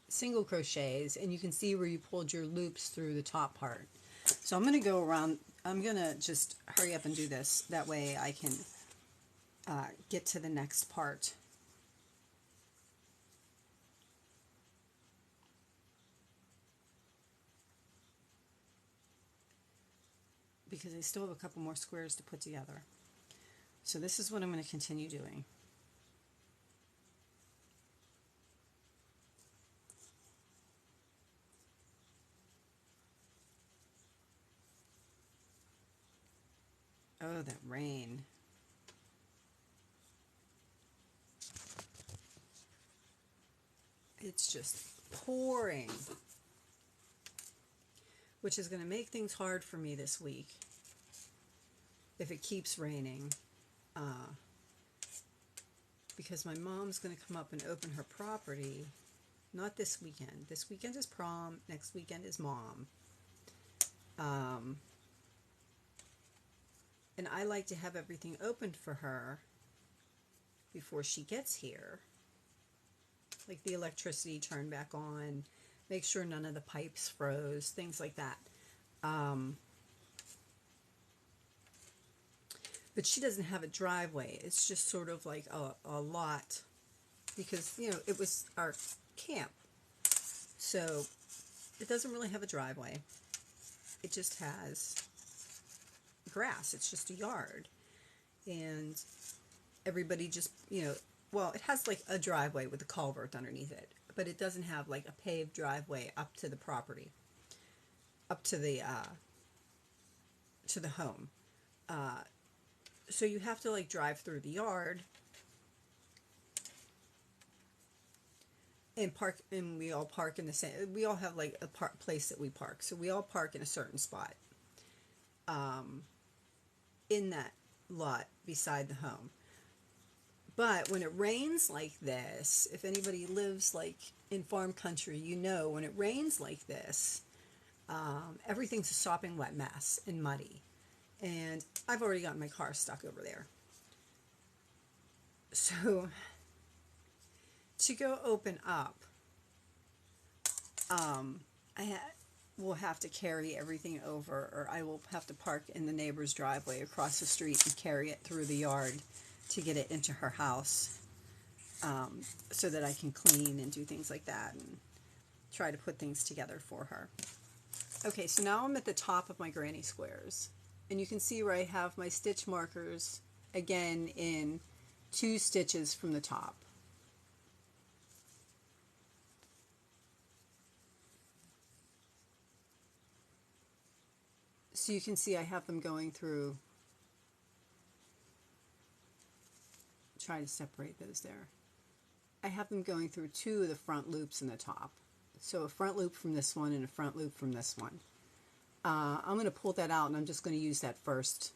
single crochets, and you can see where you pulled your loops through the top part. So I'm going to go around, I'm going to just hurry up and do this. That way I can get to the next part. Because I still have a couple more squares to put together. So this is what I'm going to continue doing. Oh, that rain. It's just pouring, which is going to make things hard for me this week if it keeps raining, because my mom's going to come up and open her property, not this weekend. This weekend is prom, next weekend is mom. And I like to have everything opened for her before she gets here. Like the electricity turned back on, make sure none of the pipes froze, things like that. But she doesn't have a driveway. It's just sort of like a lot, because, you know, it was our camp. So it doesn't really have a driveway. It just has grass. It's just a yard. And everybody just, you know, well, it has like a driveway with a culvert underneath it, but it doesn't have like a paved driveway up to the property, up to the home. So you have to like drive through the yard and park, and we all park in the same, we all have like a place that we park. So we all park in a certain spot in that lot beside the home. But when it rains like this, if anybody lives like in farm country, you know when it rains like this, everything's a sopping wet mess and muddy. And I've already got my car stuck over there. So to go open up, will have to carry everything over, or I will have to park in the neighbor's driveway across the street and carry it through the yard to get it into her house, so that I can clean and do things like that and try to put things together for her. Okay, so now I'm at the top of my granny squares, and you can see where I have my stitch markers again in 2 stitches from the top. So you can see I have them going through, try to separate those there. I have them going through 2 of the front loops in the top. So a front loop from this one and a front loop from this one. I'm going to pull that out, and I'm just going to use that first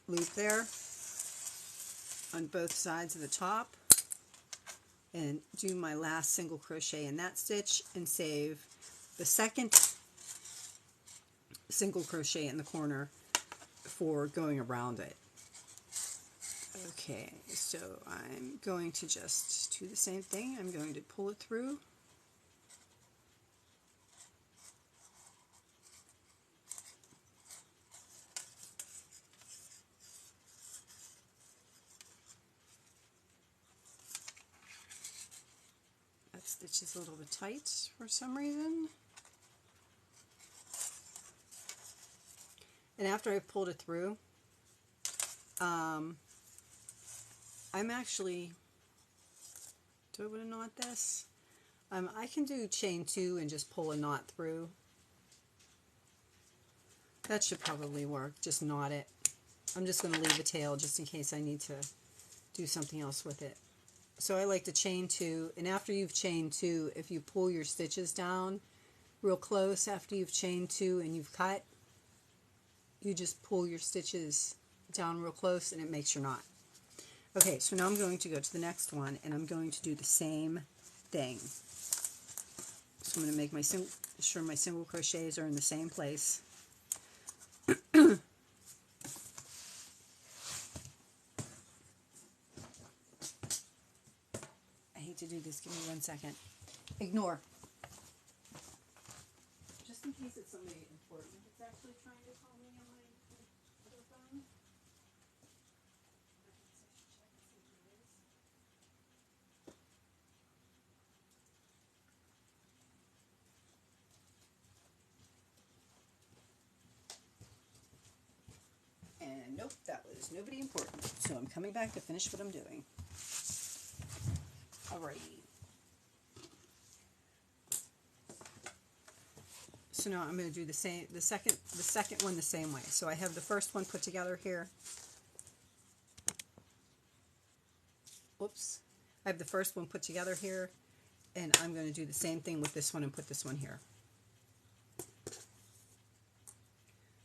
loop there on both sides of the top. and do my last single crochet in that stitch and save the second single crochet in the corner for going around it. Okay, so I'm going to just do the same thing. I'm going to pull it through. That stitch is a little bit tight for some reason. And after I've pulled it through, I'm actually, do I want to knot this? I can do chain 2 and just pull a knot through. That should probably work. Just knot it. I'm just going to leave a tail just in case I need to do something else with it. So I like to chain 2, and after you've chained 2, if you pull your stitches down real close after you've chained 2 and you've cut, you just pull your stitches down real close and it makes your knot. Okay, so now I'm going to go to the next one and I'm going to do the same thing. So I'm going to make my sure my single crochets are in the same place. I hate to do this, give me 1 second. Ignore. Just in case it's somebody important that's actually trying to call me on my other phone. And nope, that was nobody important. So I'm coming back to finish what I'm doing. Alrighty. So now I'm going to do the second one the same way. So I have the first one put together here. Oops. I have the first one put together here, and I'm going to do the same thing with this one and put this one here.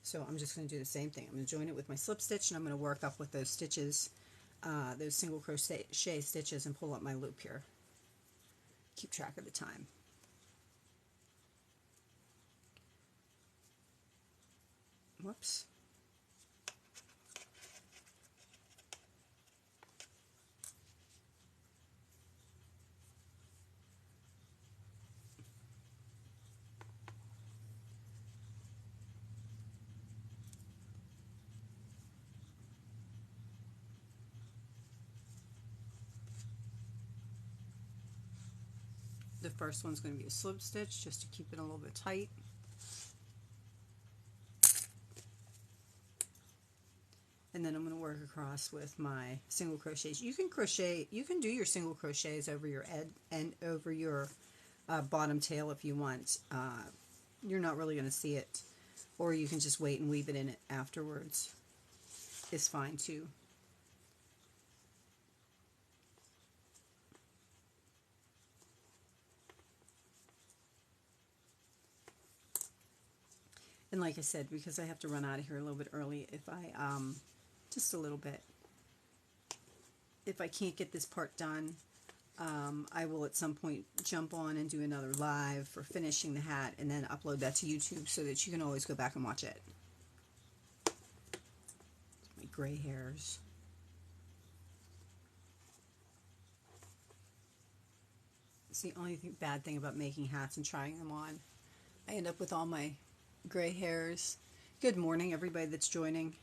So I'm just going to do the same thing. I'm going to join it with my slip stitch, and I'm going to work up with those stitches, those single crochet stitches, and pull up my loop here. Keep track of the time. Whoops. The first one's going to be a slip stitch just to keep it a little bit tight. And then I'm going to work across with my single crochets. You can crochet, you can do your single crochets over your end over your bottom tail if you want. You're not really going to see it, or you can just wait and weave it in it afterwards. It's fine too. And like I said, because I have to run out of here a little bit early, if I just a little bit. If I can't get this part done, I will at some point jump on and do another live for finishing the hat and then upload that to YouTube so that you can always go back and watch it. My gray hairs. It's the only bad thing about making hats and trying them on. I end up with all my gray hairs. Good morning, everybody that's joining.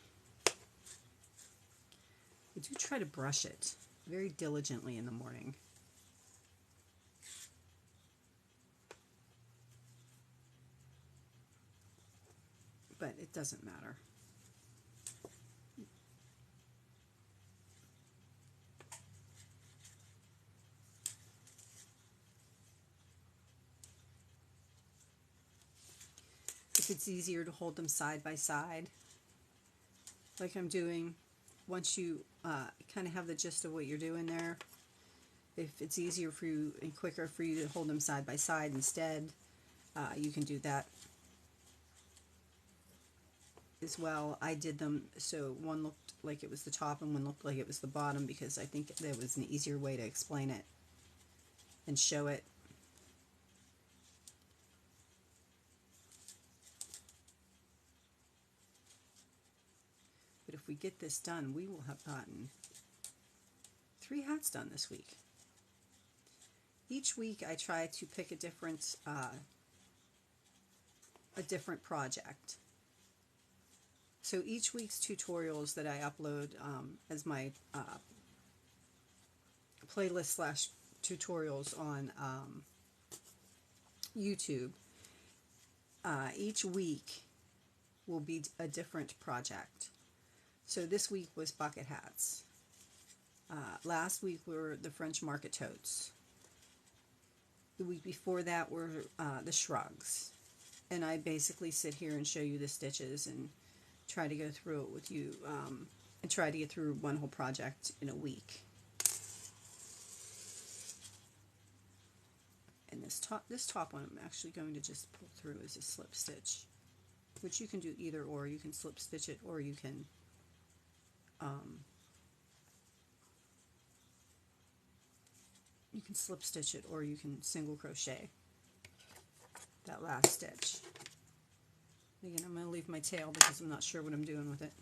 I do try to brush it very diligently in the morning. But it doesn't matter. If it's easier to hold them side by side, like I'm doing, once you kind of have the gist of what you're doing there, if it's easier for you and quicker for you to hold them side by side instead, you can do that as well. I did them so one looked like it was the top and one looked like it was the bottom because I think there was an easier way to explain it. and show it. But if we get this done, we will have gotten 3 hats done this week. Each week I try to pick a different project. So each week's tutorials that I upload as my playlist / tutorials on YouTube, each week will be a different project. So this week was bucket hats. Last week were the French market totes. The week before that were the shrugs. And I basically sit here and show you the stitches and try to go through it with you and try to get through one whole project in a week. And this top one I'm actually going to just pull through as a slip stitch, which you can do either or. You can slip stitch it, or you can slip stitch it, or you can single crochet that last stitch. Again, I'm going to leave my tail because I'm not sure what I'm doing with it.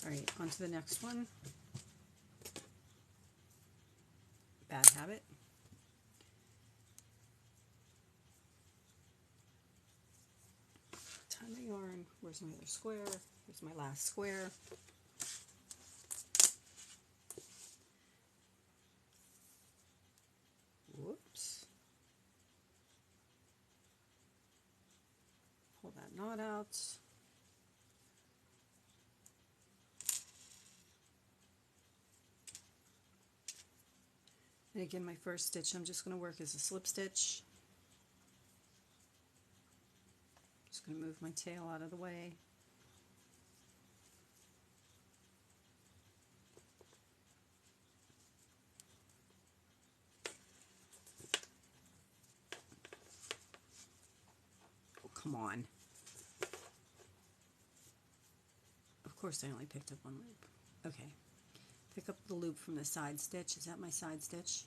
Alright, on to the next one. Bad habit. Ton of yarn. Where's my other square? Here's my last square. Whoops. Pull that knot out. And again, my first stitch I'm just going to work as a slip stitch. Just going to move my tail out of the way. Oh, come on. Of course I only picked up one loop. Okay. Pick up the loop from the side stitch. Is that my side stitch?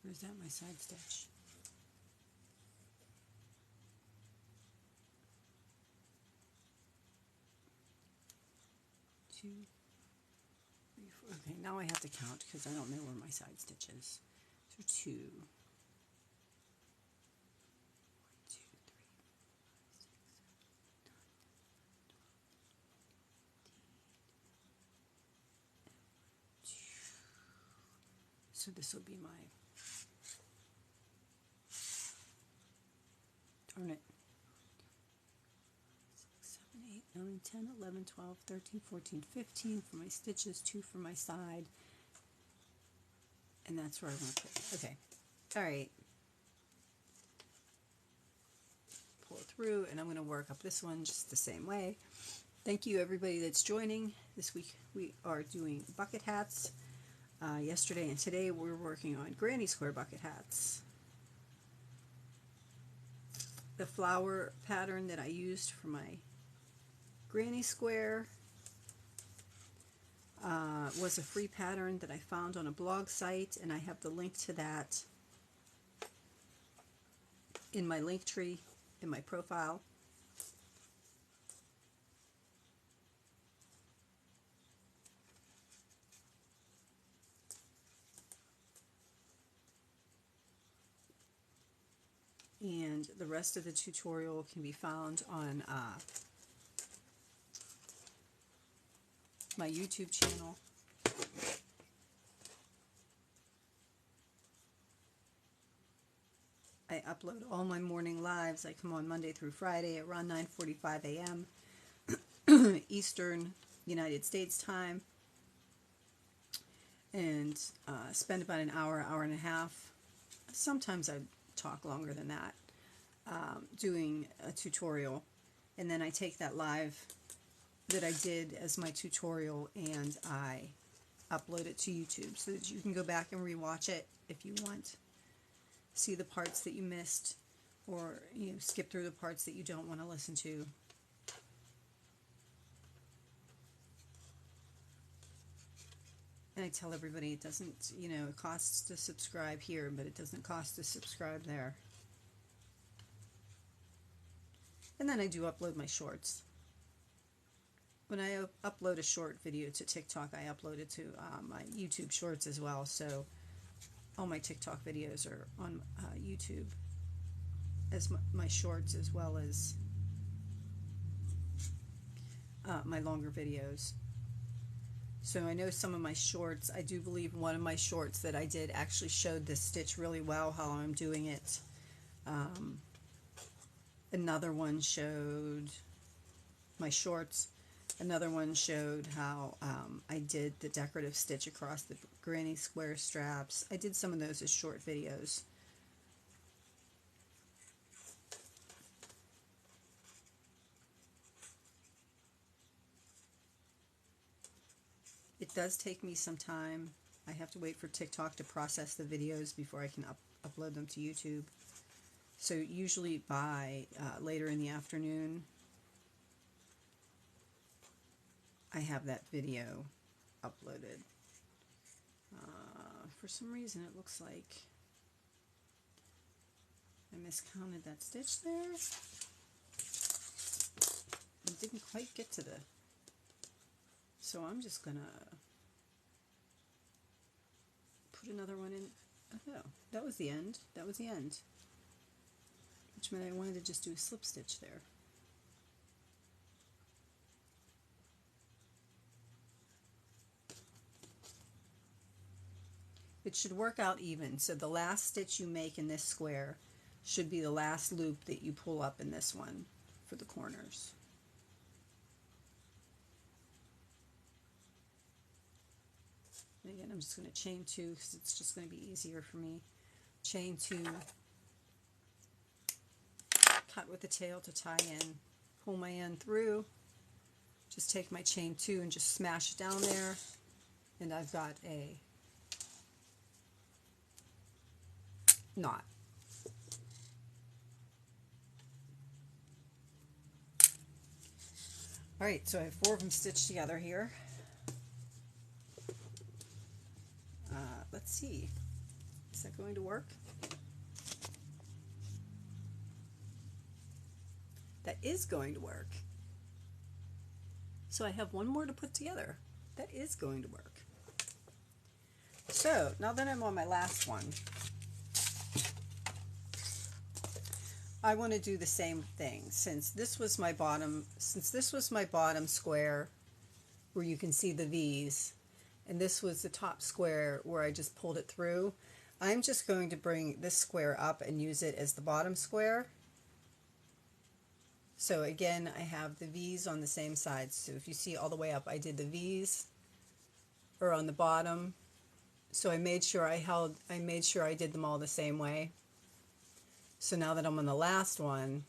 Or is that my side stitch? Two, three, four. Okay, now I have to count because I don't know where my side stitch is. So 2. So this will be my, darn it, 6, 7, 8, 9, 10, 11, 12, 13, 14, 15 for my stitches, 2 for my side, and that's where I want to put it. Okay, all right. Pull it through, and I'm going to work up this one just the same way. Thank you everybody that's joining. This week we are doing bucket hats. Yesterday and today we're working on granny square bucket hats. The flower pattern that I used for my granny square was a free pattern that I found on a blog site, and I have the link to that in my link tree in my profile. And the rest of the tutorial can be found on my YouTube channel. I upload all my morning lives. I come on Monday through Friday at around 9:45 a.m. Eastern United States time, and spend about an hour, hour and a half. Sometimes I talk longer than that, doing a tutorial, and then I take that live that I did as my tutorial and I upload it to YouTube so that you can go back and rewatch it if you want. See the parts that you missed, or skip through the parts that you don't want to listen to. And I tell everybody it doesn't, it costs to subscribe here, but it doesn't cost to subscribe there. And then I do upload my shorts. When I upload a short video to TikTok, I upload it to my YouTube shorts as well. So all my TikTok videos are on YouTube as my shorts, as well as my longer videos. So I know some of my shorts, I do believe one of my shorts that I did actually showed this stitch really well, how I'm doing it. Another one showed my shorts. Another one showed how I did the decorative stitch across the granny square straps. I did some of those as short videos. It does take me some time. I have to wait for TikTok to process the videos before I can upload them to YouTube. So usually by later in the afternoon, I have that video uploaded. For some reason it looks like I miscounted that stitch there. It didn't quite get to the... So I'm just gonna put another one in. Oh, that was the end. That was the end. Which meant I wanted to just do a slip stitch there. It should work out even. So the last stitch you make in this square should be the last loop that you pull up in this one for the corners. And again, I'm just going to chain 2 because it's just going to be easier for me. Chain 2, cut with the tail to tie in, pull my end through, just take my chain 2 and just smash it down there, and I've got a knot. Alright, so I have 4 of them stitched together here. Let's see, is that going to work? That is going to work. So I have one more to put together. That is going to work. So now that I'm on my last one, I want to do the same thing. Since this was my bottom square where you can see the V's, and this was the top square where I just pulled it through, I'm just going to bring this square up and use it as the bottom square. So again, I have the V's on the same side. So if you see all the way up, I did the V's are on the bottom. So I made sure I did them all the same way. So now that I'm on the last one,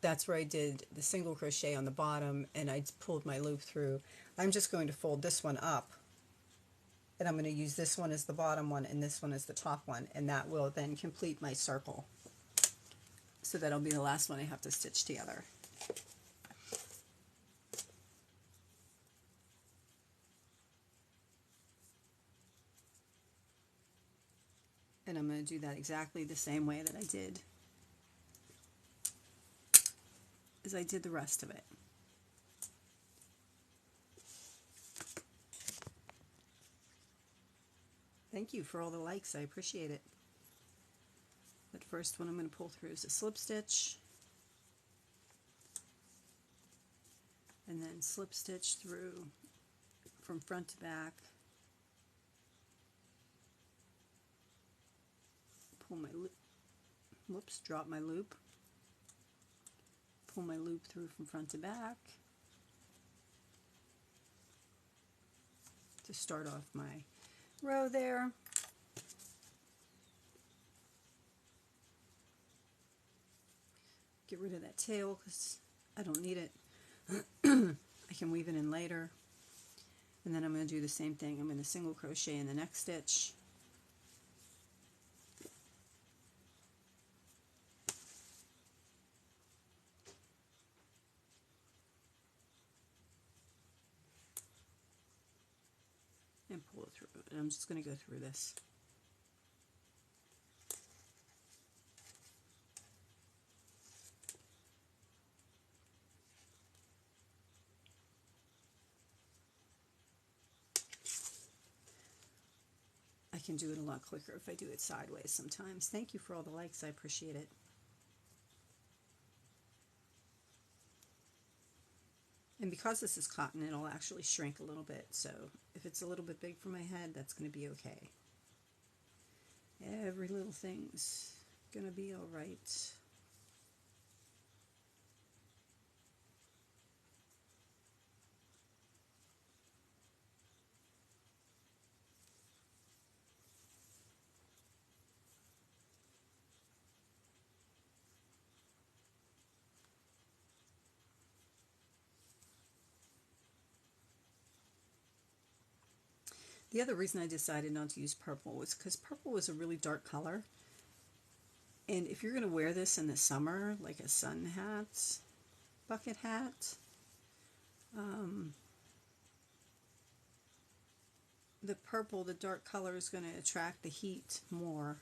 that's where I did the single crochet on the bottom, and I pulled my loop through. I'm just going to fold this one up, and I'm going to use this one as the bottom one and this one as the top one, and that will then complete my circle. So that'll be the last one I have to stitch together. And I'm going to do that exactly the same way that I did the rest of it. Thank you for all the likes, I appreciate it. But first one I'm going to pull through is a slip stitch, and then slip stitch through from front to back, pull my loop, whoops, drop my loop, pull my loop through from front to back to start off my row there. Get rid of that tail because I don't need it. I can weave it in later. And then I'm going to do the same thing. I'm going to single crochet in the next stitch. and pull it through. And I'm just going to go through this. I can do it a lot quicker if I do it sideways sometimes. Thank you for all the likes. I appreciate it. And because this is cotton, it'll actually shrink a little bit. So if it's a little bit big for my head, that's going to be okay. Every little thing's going to be all right. The other reason I decided not to use purple was because purple was a really dark color. And if you're going to wear this in the summer, like a sun hat, bucket hat, the purple, the dark color, is going to attract the heat more.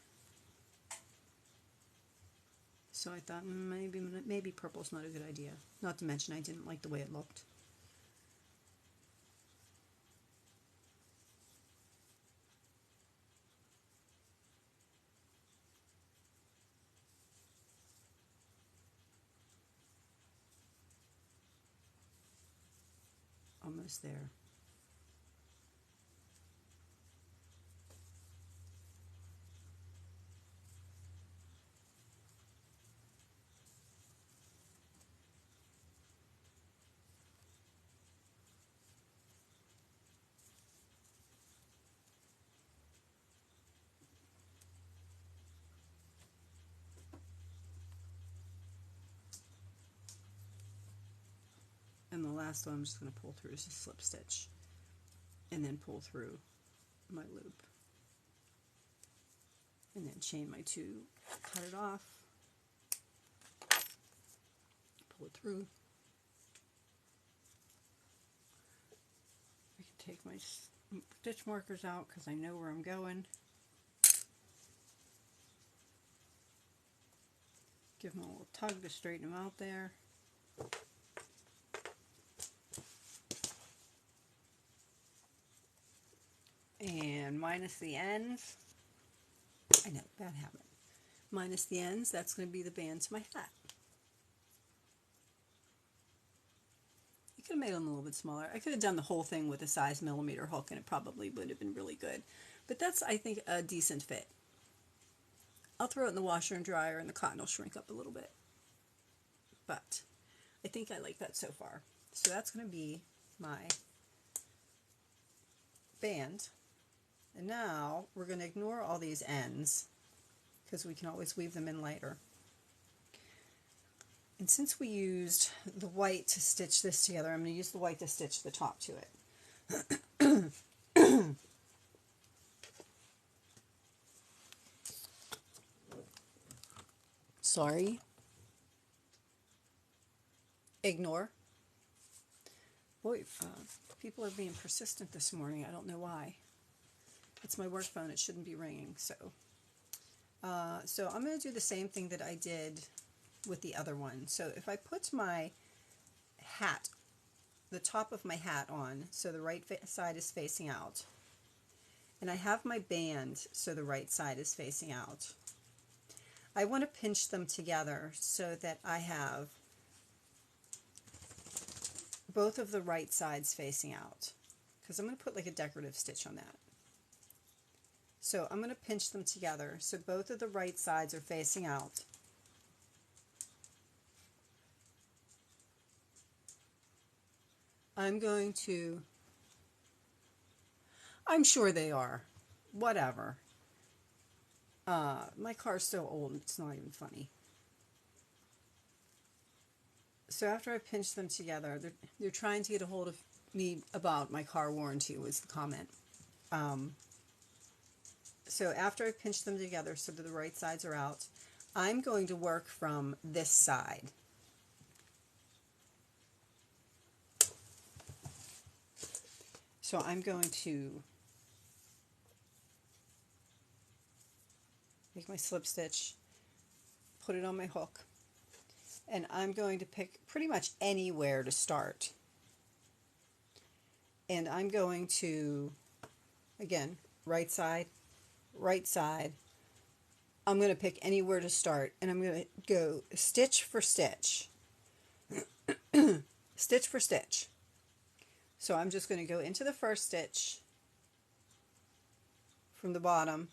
So I thought maybe purple's not a good idea. Not to mention I didn't like the way it looked. Almost there. And the last one I'm just going to pull through is a slip stitch and then pull through my loop and then chain my 2, cut it off, pull it through. I can take my stitch markers out because I know where I'm going. Give them a little tug to straighten them out there. And minus the ends, I know, bad habit. Minus the ends, that's going to be the band to my hat. I could have made them a little bit smaller. I could have done the whole thing with a size millimeter hook and it probably would have been really good. But that's, I think, a decent fit. I'll throw it in the washer and dryer and the cotton will shrink up a little bit. But I think I like that so far. So that's going to be my band. And now we're going to ignore all these ends because we can always weave them in later. And since we used the white to stitch this together, I'm going to use the white to stitch the top to it. Sorry. Ignore. Boy, people are being persistent this morning. I don't know why. It's my work phone. It shouldn't be ringing. So I'm going to do the same thing that I did with the other one. So if I put my hat, the top of my hat on, so the right side is facing out, and I have my band so the right side is facing out, I want to pinch them together so that I have both of the right sides facing out, because I'm going to put like a decorative stitch on that. So I'm going to pinch them together so both of the right sides are facing out. I'm sure they are. Whatever. My car's so old, it's not even funny. So after I pinch them together, they're trying to get a hold of me about my car warranty was the comment. So after I pinch them together so that the right sides are out, I'm going to work from this side. So I'm going to take my slip stitch, put it on my hook, and I'm going to pick pretty much anywhere to start. And I'm going to, again, right side, right side. I'm going to pick anywhere to start, and I'm going to go stitch for stitch. Stitch for stitch. So I'm just going to go into the first stitch from the bottom,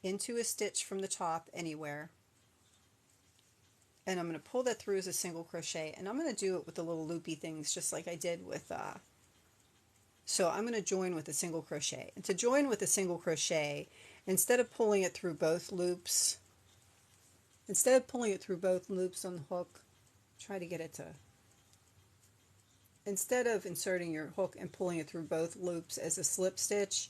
into a stitch from the top anywhere, and I'm going to pull that through as a single crochet, and I'm going to do it with the little loopy things just like I did with so I'm going to join with a single crochet. And to join with a single crochet, instead of pulling it through both loops, on the hook, try to get it to, instead of inserting your hook and pulling it through both loops as a slip stitch,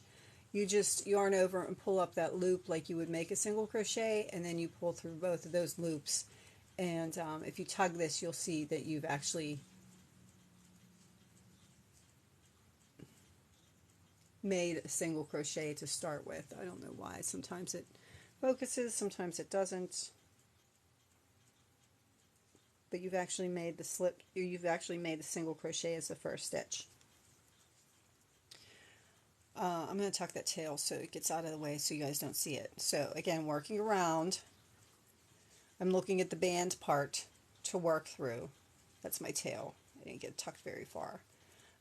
you just yarn over and pull up that loop like you would make a single crochet, and then you pull through both of those loops. And if you tug this, you'll see that you've actually made a single crochet to start with. I don't know why. Sometimes it focuses, sometimes it doesn't. But you've actually made the single crochet as the first stitch. I'm going to tuck that tail so it gets out of the way so you guys don't see it. So again, working around, I'm looking at the band part to work through. That's my tail. I didn't get tucked very far.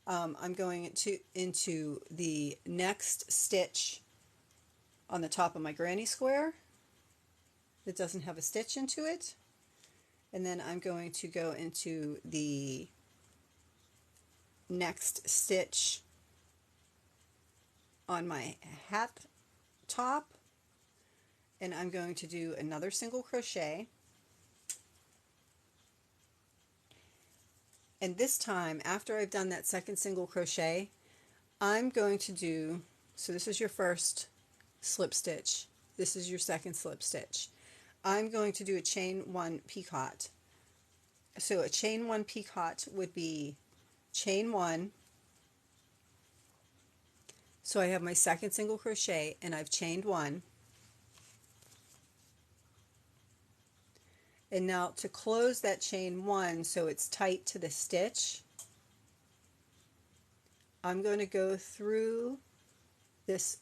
I'm going into the next stitch on the top of my granny square that doesn't have a stitch into it. And then I'm going to go into the next stitch on my hat top, and I'm going to do another single crochet. And this time, after I've done that second single crochet, I'm going to do, so this is your first slip stitch, this is your second slip stitch. I'm going to do a chain one picot. So a chain one picot would be chain one. So I have my second single crochet and I've chained one. And now to close that chain one so it's tight to the stitch, I'm going to go through this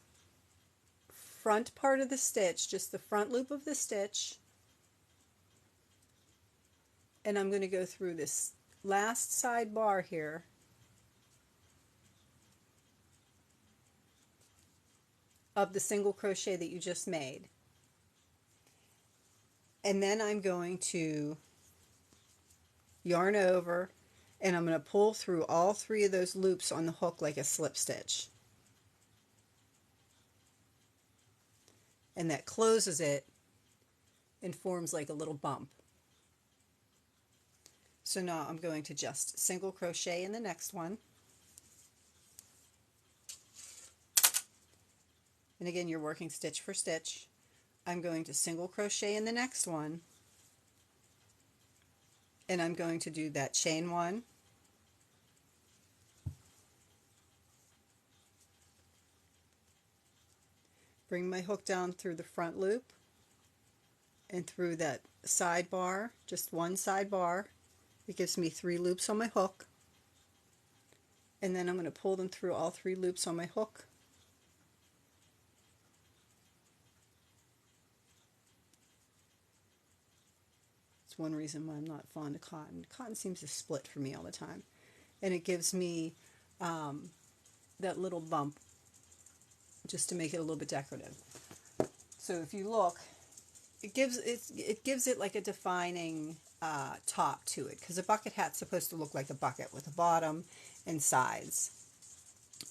front part of the stitch, just the front loop of the stitch, and I'm going to go through this last side bar here, of the single crochet that you just made. And then I'm going to yarn over, and I'm going to pull through all three of those loops on the hook like a slip stitch. And that closes it and forms like a little bump. So now I'm going to just single crochet in the next one. And again, you're working stitch for stitch. I'm going to single crochet in the next one, and I'm going to do that chain one, bring my hook down through the front loop and through that side bar, just one side bar. It gives me 3 loops on my hook, and then I'm going to pull them through all 3 loops on my hook. One reason why I'm not fond of cotton. Cotton seems to split for me all the time, and it gives me that little bump just to make it a little bit decorative. So if you look, it gives it like a defining top to it, because a bucket hat's supposed to look like a bucket with a bottom and sides.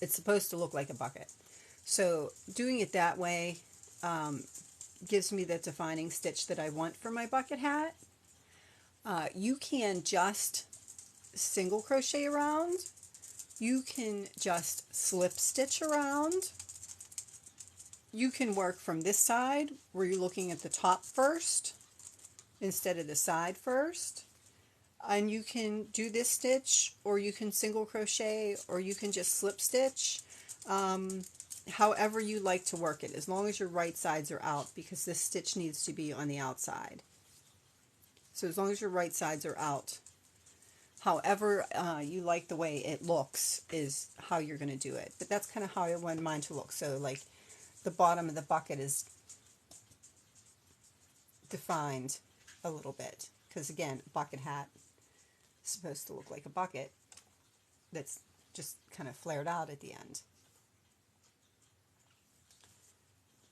It's supposed to look like a bucket. So doing it that way gives me that defining stitch that I want for my bucket hat. You can just single crochet around. You can just slip stitch around. You can work from this side where you're looking at the top first instead of the side first. And you can do this stitch, or you can single crochet, or you can just slip stitch. however you like to work it, as long as your right sides are out, because this stitch needs to be on the outside. So as long as your right sides are out, however you like the way it looks is how you're going to do it. But that's kind of how I want mine to look. So like the bottom of the bucket is defined a little bit, because again, a bucket hat is supposed to look like a bucket that's just kind of flared out at the end.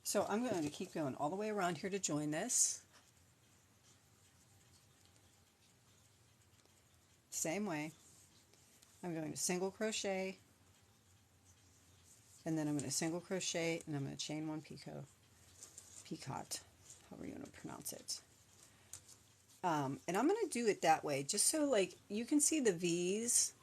So I'm going to keep going all the way around here to join this. Same way. I'm going to single crochet, and then I'm going to single crochet, and I'm going to chain one picot, however you want to pronounce it. And I'm going to do it that way, just so like you can see the V's.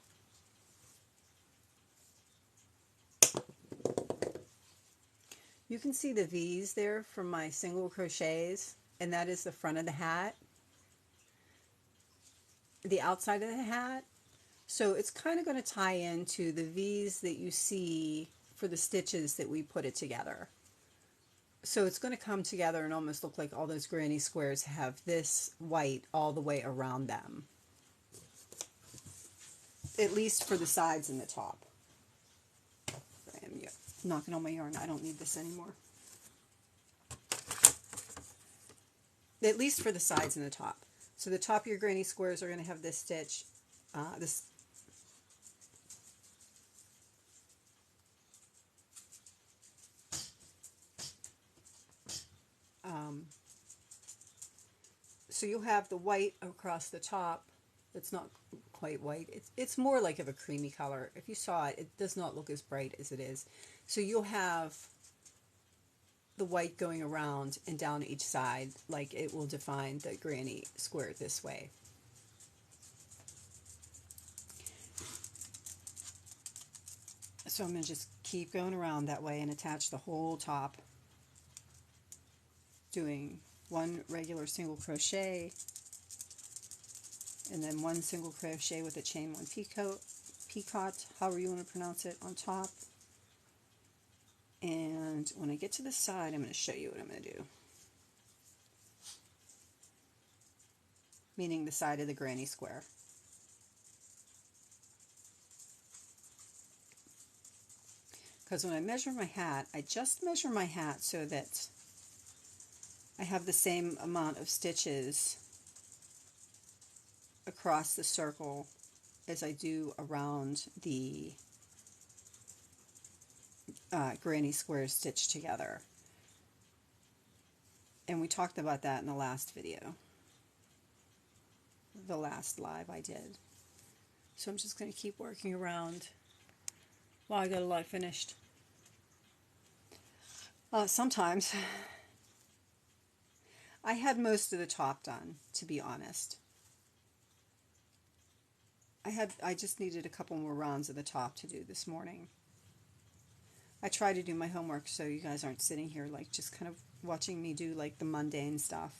You can see the V's there from my single crochets, and that is the front of the hat, the outside of the hat. So it's kind of going to tie into the V's that you see for the stitches that we put it together. So it's going to come together and almost look like all those granny squares have this white all the way around them. At least for the sides and the top. I am knocking on my yarn. I don't need this anymore. At least for the sides and the top. So the top of your granny squares are going to have this stitch, so you'll have the white across the top. It's not quite white. It's more like of a creamy color. If you saw it, it does not look as bright as it is. So you'll have the white going around and down each side, like it will define the granny square this way. So I'm going to just keep going around that way and attach the whole top, doing one regular single crochet, and then one single crochet with a chain one picot, however you want to pronounce it, on top. And when I get to the side, I'm going to show you what I'm going to do. Meaning the side of the granny square. Because when I measure my hat, I just measure my hat so that I have the same amount of stitches across the circle as I do around the granny squares stitched together. And we talked about that in the last video, the last live I did. So I'm just going to keep working around while I got a lot finished. Sometimes I had most of the top done, to be honest. I just needed a couple more rounds of the top to do this morning. I try to do my homework so you guys aren't sitting here like just kind of watching me do like the mundane stuff.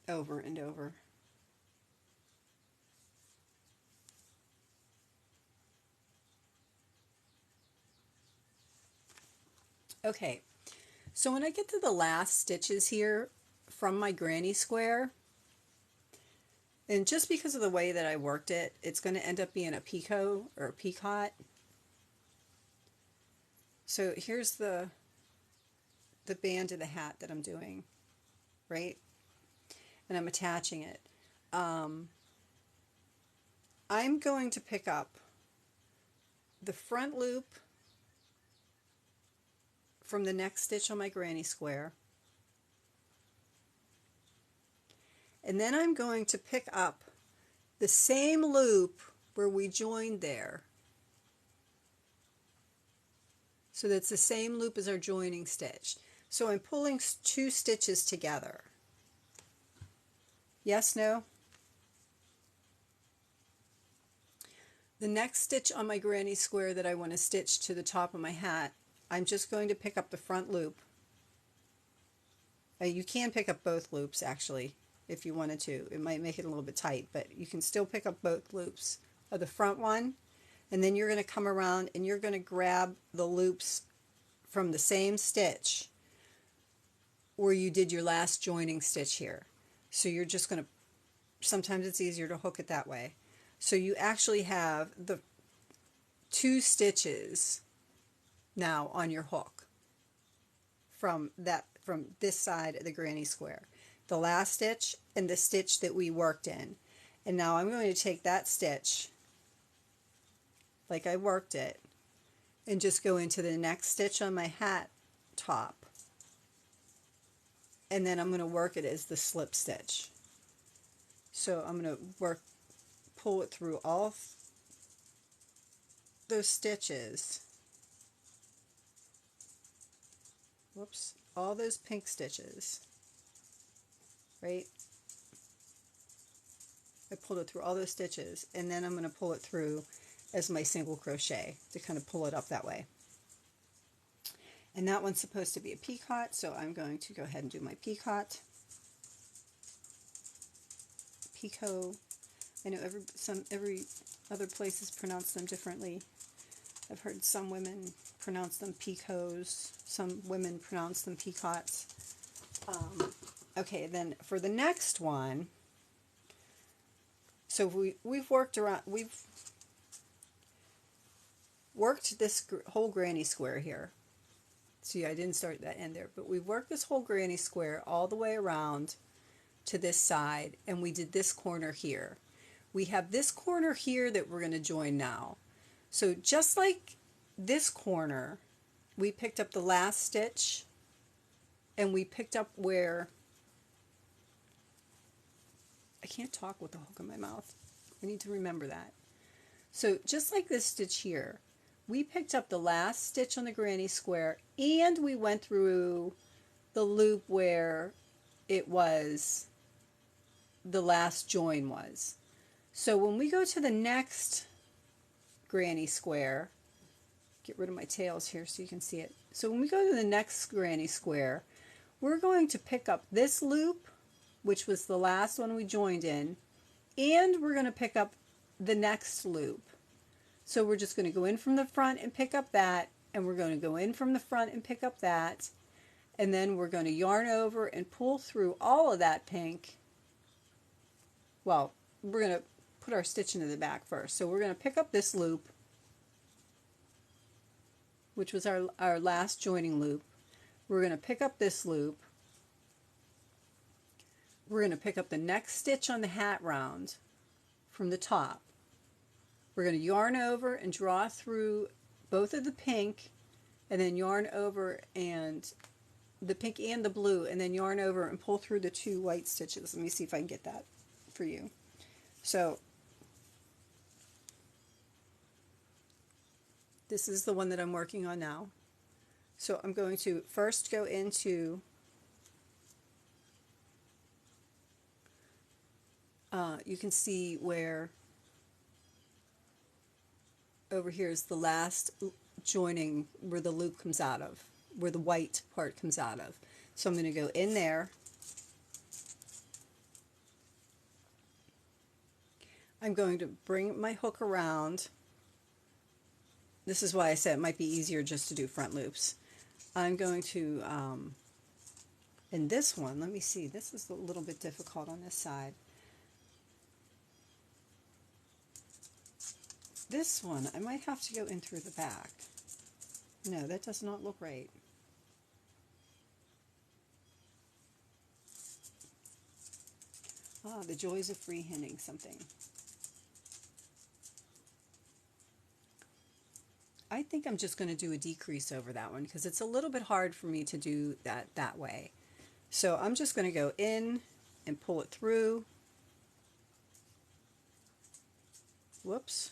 Over and over. Okay, so when I get to the last stitches here from my granny square, and just because of the way that I worked it, it's going to end up being a picot or a picot. So here's the band of the hat that I'm doing, right? And I'm attaching it. I'm going to pick up the front loop from the next stitch on my granny square, and then I'm going to pick up the same loop where we joined there. So that's the same loop as our joining stitch. So I'm pulling two stitches together. Yes, no? The next stitch on my granny square that I want to stitch to the top of my hat, I'm just going to pick up the front loop. You can pick up both loops actually. if you wanted to. It might make it a little bit tight, but you can still pick up both loops of the front one, and then you're going to come around and you're going to grab the loops from the same stitch where you did your last joining stitch here. So you're just going to, sometimes it's easier to hook it that way. So you actually have the 2 stitches now on your hook from this side of the granny square. The last stitch and the stitch that we worked in. And now I'm going to take that stitch like I worked it and just go into the next stitch on my hat top, and then I'm going to work it as the slip stitch. So I'm going to pull it through all those stitches, whoops, all those pink stitches, right? I pulled it through all those stitches, and then I'm going to pull it through as my single crochet to kind of pull it up that way. And that one's supposed to be a peacock, so I'm going to go ahead and do my peacock. Peacoat. I know every other places pronounce them differently. I've heard some women pronounce them peacoats, some women pronounce them peacocks. Okay, then for the next one, so we've worked this whole granny square here. See, I didn't start that end there, but we've worked this whole granny square all the way around to this side, and we did this corner here. We have this corner here that we're going to join now. So just like this corner, we picked up the last stitch, and we picked up where, I can't talk with the hook in my mouth. I need to remember that. So just like this stitch here, we picked up the last stitch on the granny square, and we went through the loop where it was, the last join was. So when we go to the next granny square, get rid of my tails here so you can see it. So when we go to the next granny square, we're going to pick up this loop, which was the last one we joined in, and we're going to pick up the next loop. So we're just going to go in from the front and pick up that, and we're going to go in from the front and pick up that, and then we're going to yarn over and pull through all of that pink. Well, we're going to put our stitch into the back first. So we're going to pick up this loop, which was our last joining loop. We're going to pick up this loop. We're going to pick up the next stitch on the hat round from the top. We're going to yarn over and draw through both of the pink, and then yarn over and the pink and the blue, and then yarn over and pull through the 2 white stitches. Let me see if I can get that for you. So this is the one that I'm working on now. So I'm going to first go into you can see where over here is the last joining where the loop comes out of, where the white part comes out of. So I'm going to go in there. I'm going to bring my hook around. This is why I said it might be easier just to do front loops. I'm going to, in this one, let me see, this is a little bit difficult on this side. This one, I might have to go in through the back. No, that does not look right. Ah, the joys of freehanding something. I think I'm just going to do a decrease over that one because it's a little bit hard for me to do that way. So I'm just going to go in and pull it through. Whoops.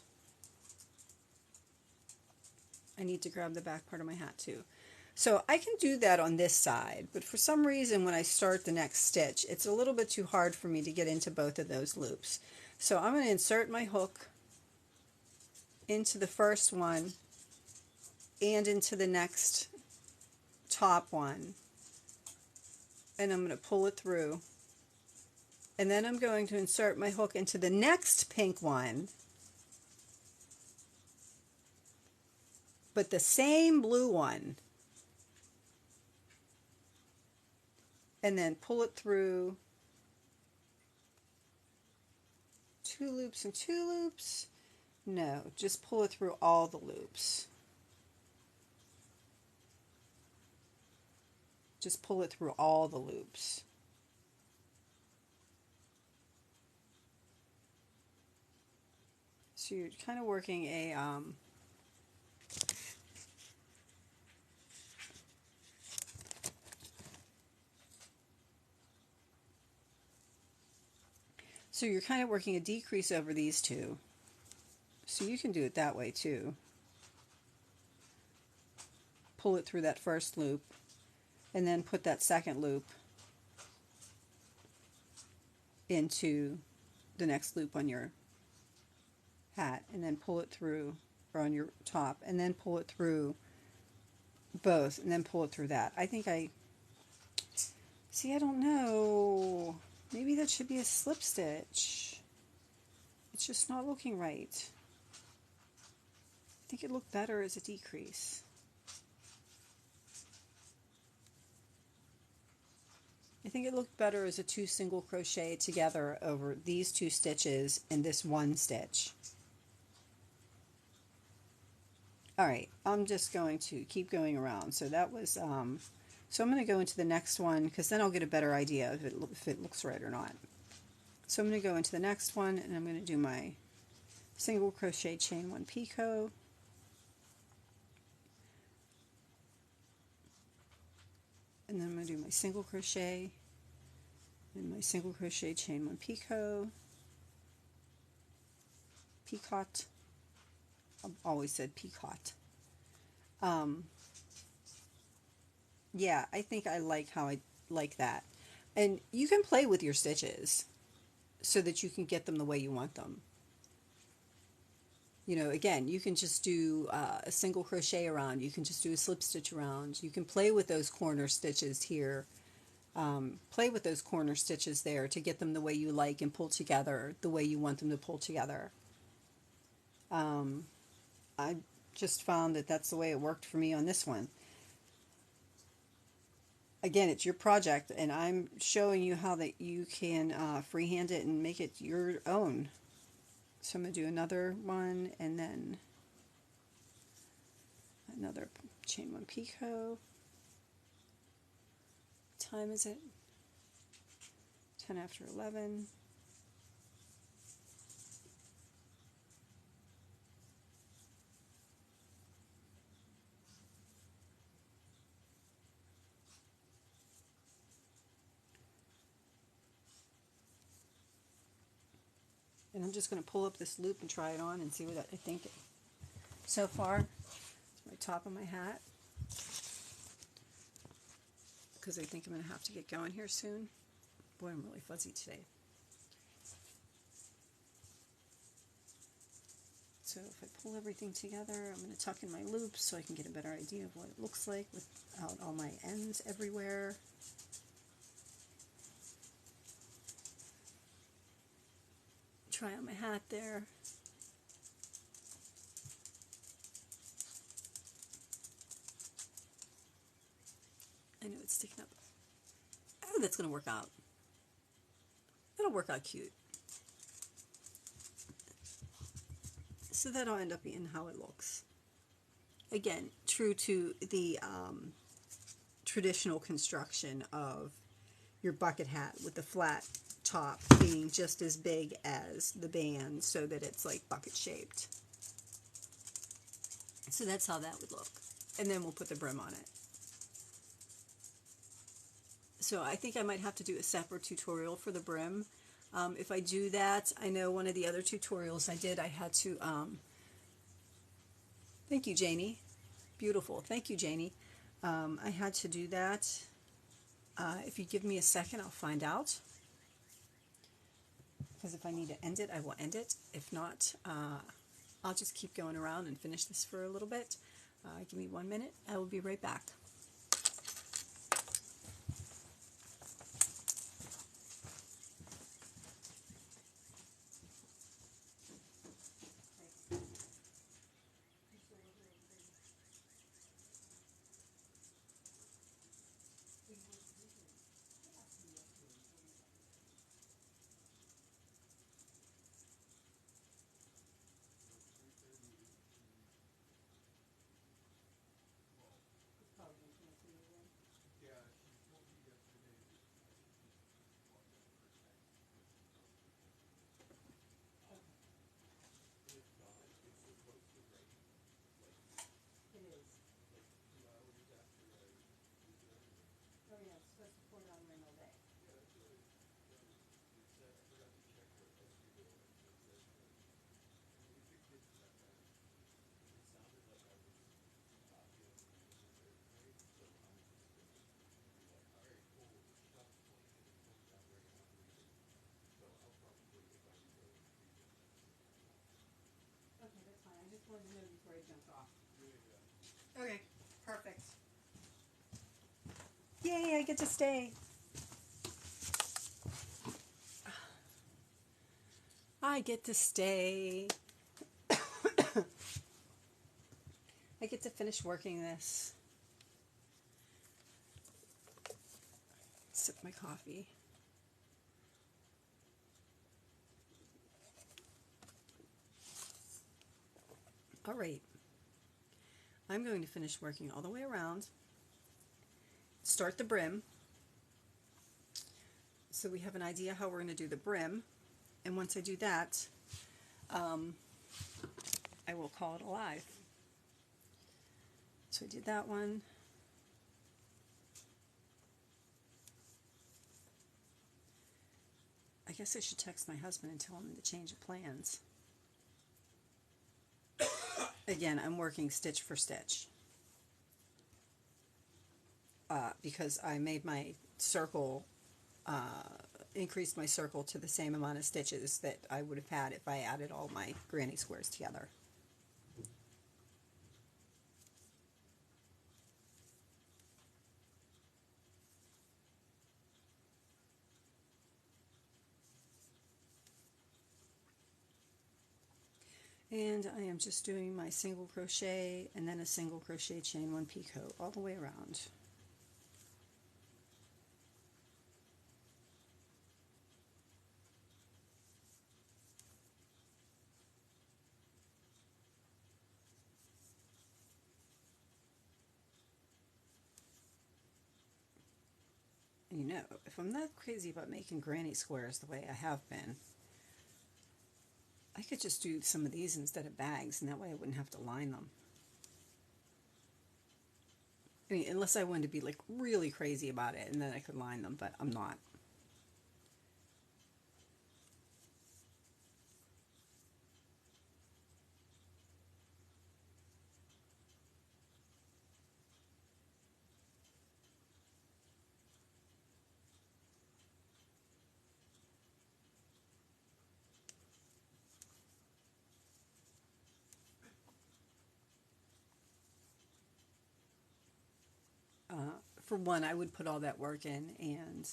I need to grab the back part of my hat too. So I can do that on this side, but for some reason when I start the next stitch, it's a little bit too hard for me to get into both of those loops. So I'm going to insert my hook into the first one and into the next top one, and I'm going to pull it through And then I'm going to insert my hook into the next pink one, but the same blue one, and then pull it through 2 loops and 2 loops. No, just pull it through all the loops. Just pull it through all the loops. So you're kind of working a so you're kind of working a decrease over these two. So you can do it that way too. Pull it through that first loop and then put that second loop into the next loop on your hat, and then pull it through, or on your top, and then pull it through both, and then pull it through that. I think I don't know. Maybe that should be a slip stitch. It's just not looking right. I think it looked better as a decrease. I think it looked better as a 2 single crochet together over these 2 stitches and this 1 stitch. Alright, I'm just going to keep going around. So that was, so I'm going to go into the next one, because then I'll get a better idea if it looks right or not. So I'm going to go into the next one, and I'm going to do my single crochet, chain 1 picot. And then I'm going to do my single crochet, and my single crochet, chain 1 picot, picot. I've always said picot. Yeah, I think I like how I like that. And you can play with your stitches so that you can get them the way you want them. You know, again, you can just do a single crochet around. You can just do a slip stitch around. You can play with those corner stitches here. Play with those corner stitches there to get them the way you like and pull together the way you want them to pull together. I just found that that's the way it worked for me on this one. Again, it's your project, and I'm showing you how that you can freehand it and make it your own. So I'm going to do another one, and then another chain 1 picot. What time is it? 10 after 11. And I'm just going to pull up this loop and try it on and see what I think. So far, it's my top of my hat, because I think I'm going to have to get going here soon. Boy, I'm really fuzzy today. So if I pull everything together, I'm going to tuck in my loops so I can get a better idea of what it looks like without all my ends everywhere. Try on my hat there. I know it's sticking up. Oh, that's going to work out. That'll work out cute. So that'll end up being how it looks. Again, true to the traditional construction of your bucket hat, with the flat top being just as big as the band so that it's like bucket shaped. So that's how that would look. And then we'll put the brim on it. So I think I might have to do a separate tutorial for the brim. If I do that, I know one of the other tutorials I did, I had to, thank you, Janie. Beautiful. Thank you, Janie. I had to do that. If you give me a second, I'll find out. Because if I need to end it, I will end it. If not, I'll just keep going around and finish this for a little bit. Give me 1 minute. I will be right back. let you know before I jumped off. Okay, perfect. Yay, I get to stay. I get to stay. I get to finish working this. Sip my coffee. All right. I'm going to finish working all the way around. Start the brim. So we have an idea how we're going to do the brim. And once I do that, I will call it a live. So I did that one. I guess I should text my husband and tell him the change of plans. Again, I'm working stitch for stitch. Because I made my circle, increased my circle to the same amount of stitches that I would have had if I added all my granny squares together. And I am just doing my single crochet and then a single crochet chain 1 picot all the way around. And you know, if I'm not crazy about making granny squares the way I have been, I could just do some of these instead of bags, and that way I wouldn't have to line them. I mean, unless I wanted to be like really crazy about it, and then I could line them, but I'm not. For one, I would put all that work in and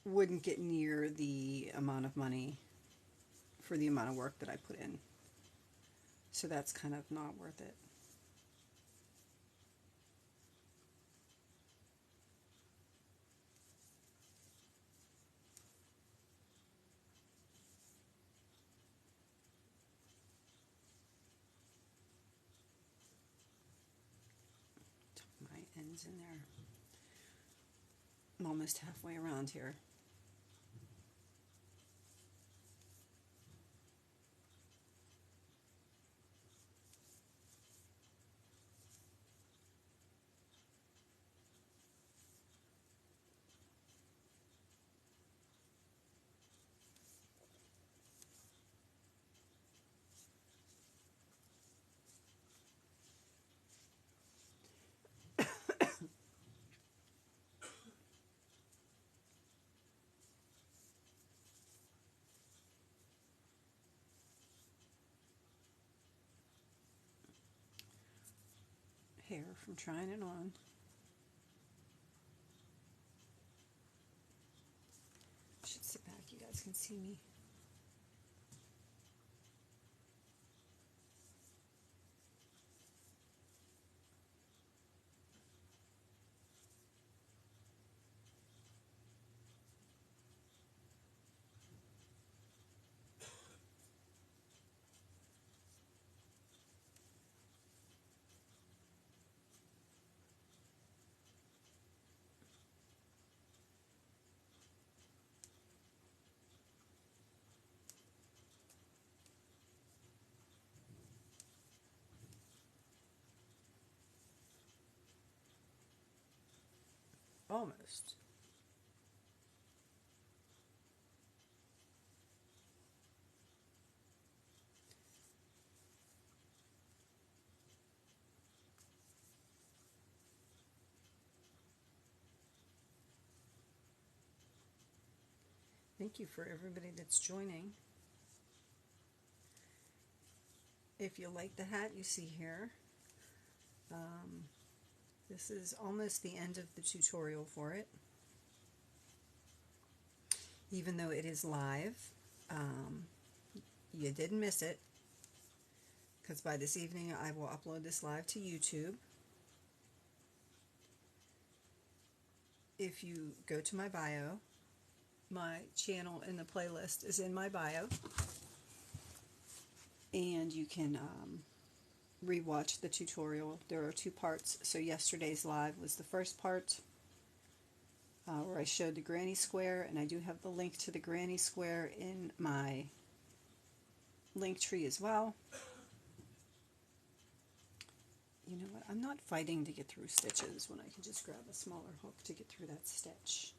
wouldn't get near the amount of money for the amount of work that I put in. So that's kind of not worth it. Tuck my ends in there. I'm almost halfway around here. Hair from trying it on. I should sit back, you guys can see me. Almost. Thank you for everybody that's joining. if you like the hat you see here. This is almost the end of the tutorial for it. Even though it is live, you didn't miss it, because by this evening I will upload this live to YouTube. If you go to my bio, my channel in the playlist is in my bio, and you can rewatch the tutorial. There are 2 parts, so yesterday's live was the first part, where I showed the granny square, and I do have the link to the granny square in my link tree as well. You know what, I'm not fighting to get through stitches when I can just grab a smaller hook to get through that stitch.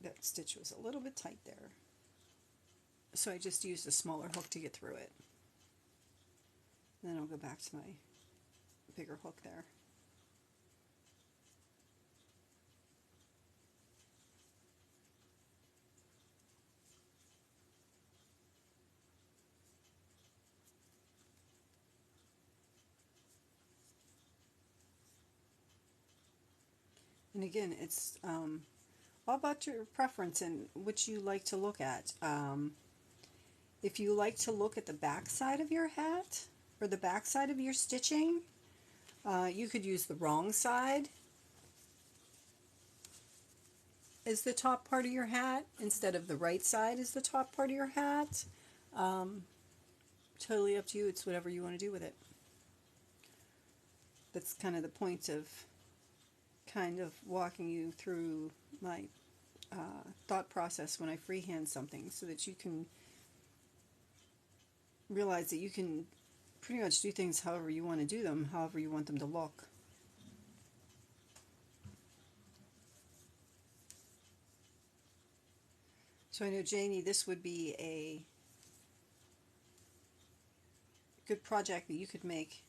That stitch was a little bit tight there, so I just used a smaller hook to get through it. Then I'll go back to my bigger hook there. And again, it's all about your preference and what you like to look at. If you like to look at the back side of your hat or the back side of your stitching, you could use the wrong side as the top part of your hat instead of the right side as the top part of your hat. Totally up to you. It's whatever you want to do with it. That's kind of the point of kind of walking you through my thought process when I freehand something, so that you can realize that you can pretty much do things however you want to do them, however you want them to look. So I know, Janie, this would be a good project that you could make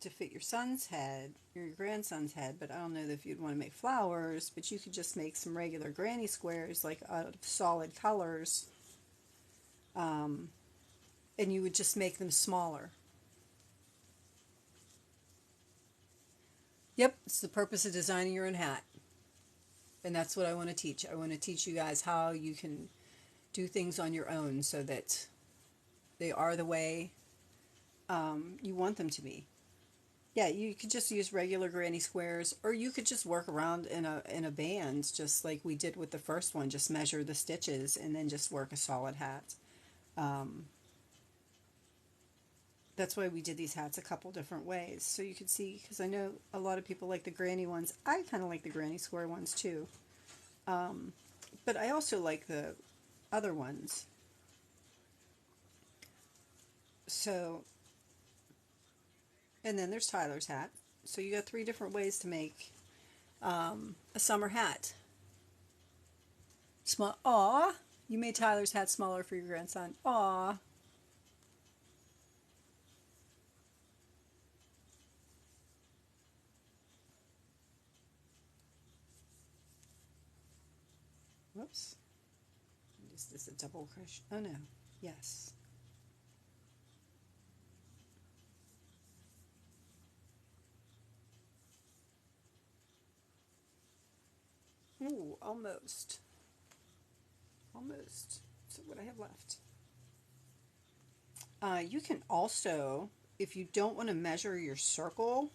to fit your son's head, or your grandson's head, but I don't know if you'd want to make flowers, but you could just make some regular granny squares, like out of solid colors, and you would just make them smaller. Yep, it's the purpose of designing your own hat, and that's what I want to teach. I want to teach you guys how you can do things on your own so that they are the way you want them to be. Yeah, you could just use regular granny squares, or you could just work around in a band, just like we did with the first one. Just measure the stitches and then just work a solid hat. That's why we did these hats a couple different ways, so you could see, because I know a lot of people like the granny ones. I kind of like the granny square ones too, but I also like the other ones. So, and then there's Tyler's hat. So you got 3 different ways to make a summer hat. Small. Aw, you made Tyler's hat smaller for your grandson. Aw. Whoops. Is this a double crochet? Oh no. Yes. Ooh, almost. Almost. So what I have left. You can also, if you don't want to measure your circle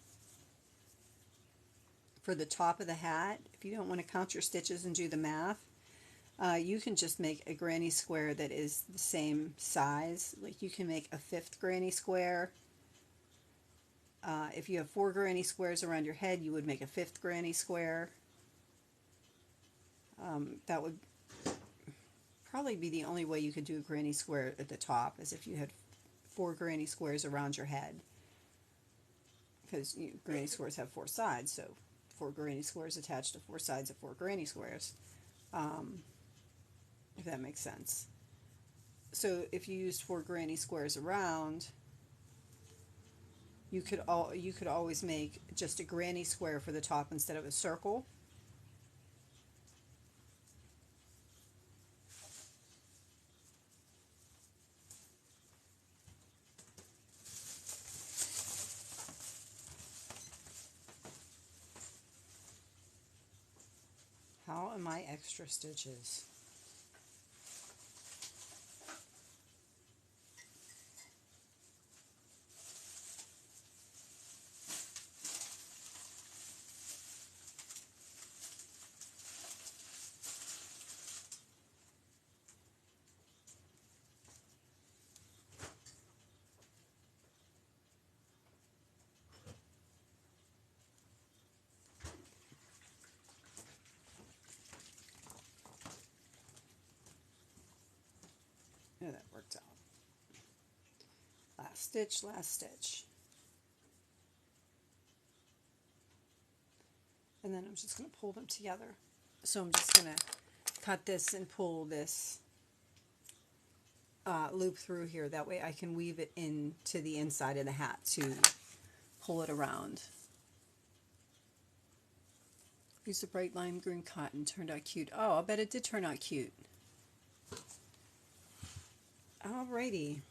for the top of the hat, if you don't want to count your stitches and do the math, you can just make a granny square that is the same size. Like you can make a 5th granny square. If you have 4 granny squares around your head, you would make a 5th granny square. That would probably be the only way you could do a granny square at the top, is if you had 4 granny squares around your head, because granny squares have 4 sides, so 4 granny squares attached to 4 sides of 4 granny squares, if that makes sense. So if you used 4 granny squares around, you could always make just a granny square for the top instead of a circle. How am I extra stitches? Yeah, that worked out. Last stitch, last stitch. And then I'm just going to pull them together. So I'm just going to cut this and pull this loop through here. That way I can weave it into the inside of the hat to pull it around. Use the bright lime green cotton. Turned out cute. Oh, I bet it did turn out cute. Alrighty.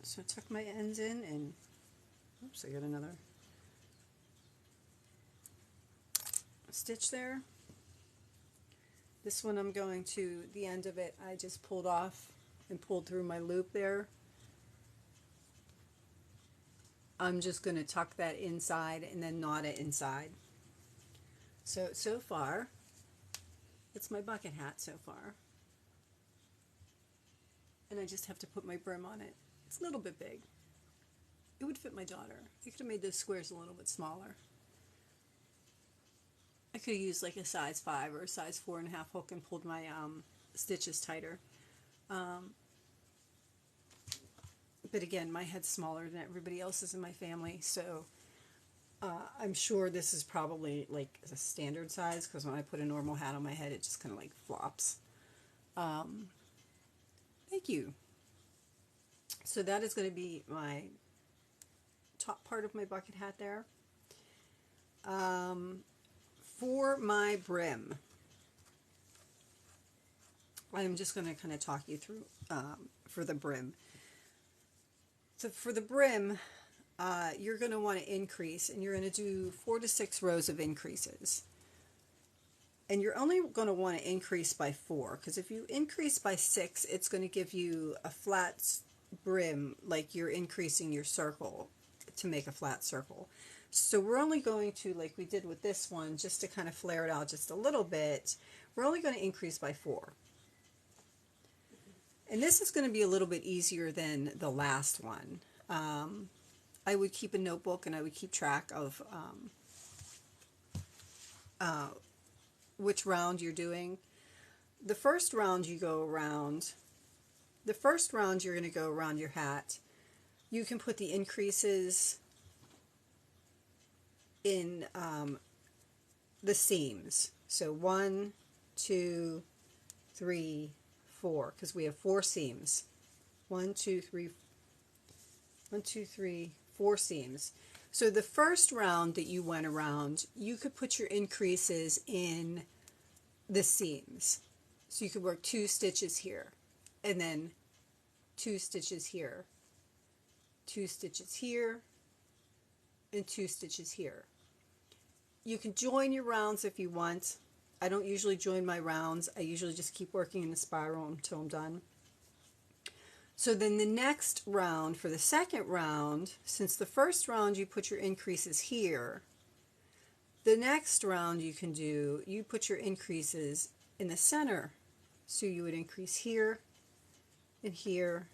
So I tuck my ends in and, oops, I got another stitch there. This one I'm going to, the end of it, I just pulled off and pulled through my loop there. I'm just going to tuck that inside and then knot it inside. So far, it's my bucket hat so far. And I just have to put my brim on it. It's a little bit big. It would fit my daughter. I could have made those squares a little bit smaller. I could have used like a size 5 or a size 4.5 hook and pulled my stitches tighter. But again, my head's smaller than everybody else's in my family, so I'm sure this is probably like a standard size, because when I put a normal hat on my head, it just kind of like flops. Thank you. So that is going to be my top part of my bucket hat there. For my brim, I'm just going to kind of talk you through for the brim. So for the brim, you're going to want to increase, and you're going to do 4 to 6 rows of increases. And you're only going to want to increase by 4, because if you increase by 6, it's going to give you a flat brim, like you're increasing your circle to make a flat circle. So we're only going to, like we did with this one, just to kind of flare it out just a little bit, we're only going to increase by 4. And this is going to be a little bit easier than the last one. I would keep a notebook and I would keep track of which round you're doing. The first round you go around, the first round you're going to go around your hat. You can put the increases in the seams. So 1, 2, 3, 4, because we have 4 seams. 1, 2, 3, 1, 2, 3, 4 seams. So the first round that you went around, you could put your increases in the seams. So you could work 2 stitches here, and then 2 stitches here, 2 stitches here, and 2 stitches here. You can join your rounds if you want. I don't usually join my rounds. I usually just keep working in a spiral until I'm done. So then the next round, for the second round, since the first round you put your increases here, the next round you can do, you put your increases in the center. So you would increase here, and here,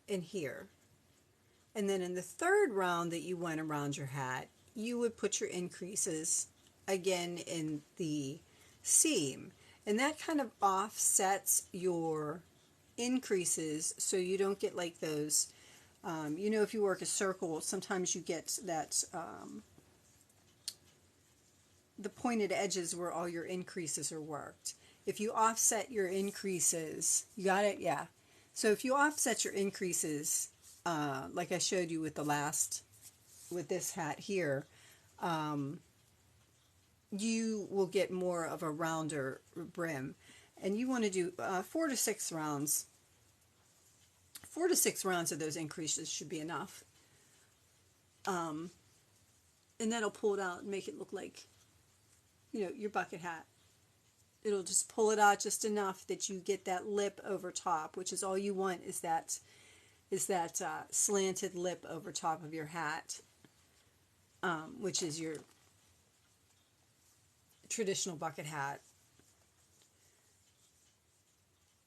and here. And then in the third round that you went around your hat, you would put your increases again in the seam. And that kind of offsets your increases so you don't get like those, you know, if you work a circle, sometimes you get that, the pointed edges where all your increases are worked. If you offset your increases, you got it? Yeah. So if you offset your increases, like I showed you with the last with this hat here, you will get more of a rounder brim. And you want to do 4 to 6 rounds. 4 to 6 rounds of those increases should be enough. And that'll pull it out and make it look like, you know, your bucket hat. It'll just pull it out just enough that you get that lip over top, which is all you want, is that slanted lip over top of your hat, which is your traditional bucket hat.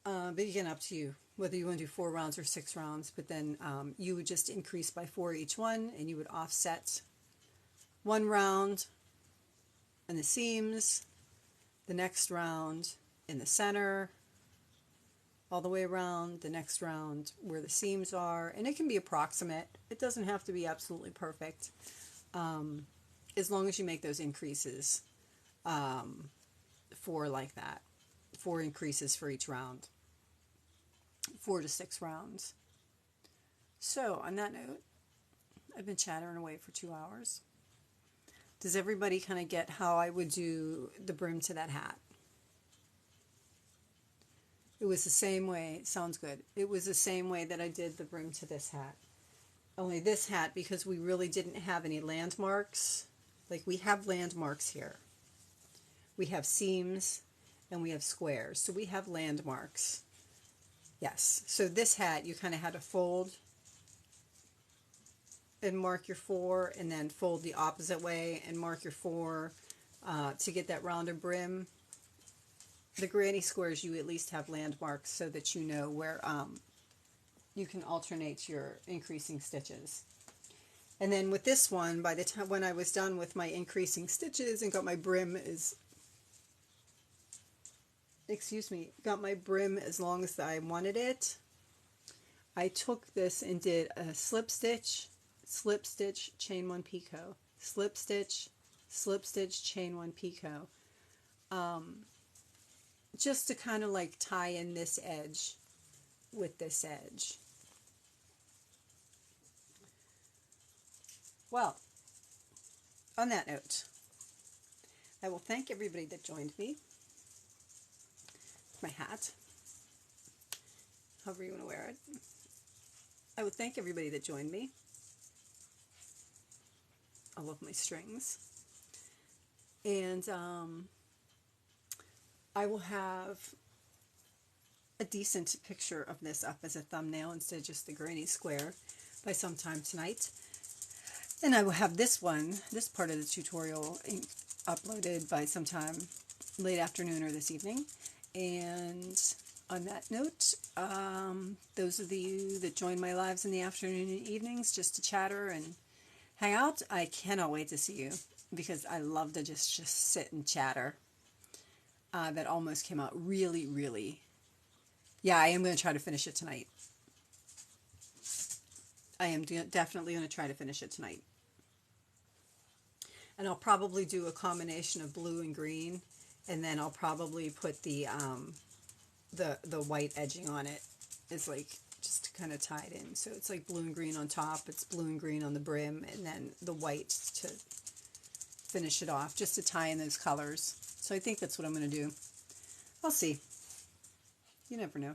But again, up to you whether you want to do 4 rounds or 6 rounds. But then you would just increase by 4 each one, and you would offset 1 round in the seams, the next round in the center, all the way around, the next round where the seams are. And it can be approximate. It doesn't have to be absolutely perfect, as long as you make those increases, 4 like that. 4 increases for each round. 4 to 6 rounds. So on that note, I've been chattering away for 2 hours. Does everybody kind of get how I would do the brim to that hat? It was the same way. It sounds good. It was the same way that I did the brim to this hat. Only this hat, because we really didn't have any landmarks. Like, we have landmarks here. We have seams and we have squares. So we have landmarks. Yes. So this hat, you kind of had to fold and mark your 4, and then fold the opposite way and mark your 4 to get that rounder brim. The granny squares, you at least have landmarks so that you know where you can alternate your increasing stitches. And then with this one, by the time when I was done with my increasing stitches and got my brim as long as I wanted it, I took this and did a slip stitch, chain 1 picot, slip stitch, chain 1 picot, just to kind of like tie in this edge with this edge. Well, on that note, I will thank everybody that joined me. My hat, however you want to wear it. I would thank everybody that joined me. I love my strings. And I will have a decent picture of this up as a thumbnail instead of just the granny square by sometime tonight. And I will have this part of the tutorial uploaded by sometime late afternoon or this evening. And on that note, those of you that join my lives in the afternoon and evenings just to chatter and hang out, I cannot wait to see you, because I love to just sit and chatter. That almost came out really, really. Yeah, I am going to try to finish it tonight. I am definitely going to try to finish it tonight. And I'll probably do a combination of blue and green. And then I'll probably put the white edging on it, is like just to kind of tie it in. So it's like blue and green on top, it's blue and green on the brim, and then the white to finish it off, just to tie in those colors. So I think that's what I'm going to do. I'll see. You never know.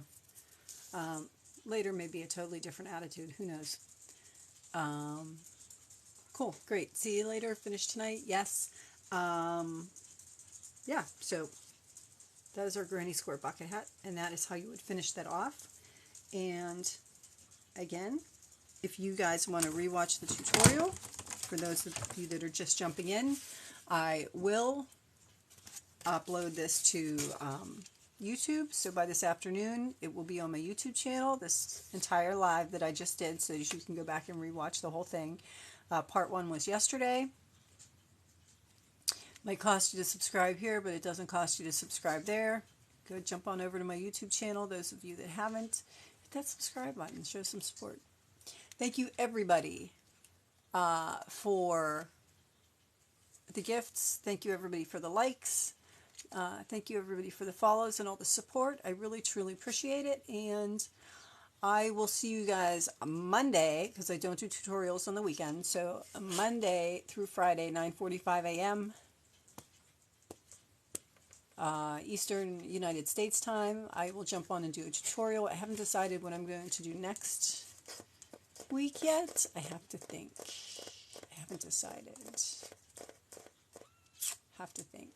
Later may be a totally different attitude. Who knows? Cool. Great. See you later. Finish tonight. Yes. Yeah, so that is our granny square bucket hat, and that is how you would finish that off. And again, if you guys want to rewatch the tutorial, for those of you that are just jumping in, I will upload this to YouTube. So by this afternoon, it will be on my YouTube channel, this entire live that I just did, so that you can go back and rewatch the whole thing. Part 1 was yesterday. Might cost you to subscribe here, but it doesn't cost you to subscribe there. Go jump on over to my YouTube channel. Those of you that haven't, hit that subscribe button. Show some support. Thank you, everybody, for the gifts. Thank you, everybody, for the likes. Thank you, everybody, for the follows and all the support. I really, truly appreciate it. And I will see you guys Monday, because I don't do tutorials on the weekend. So Monday through Friday, 9:45 a.m. Eastern United States time. I will jump on and do a tutorial. I haven't decided what I'm going to do next week yet. I have to think. I haven't decided. Have to think.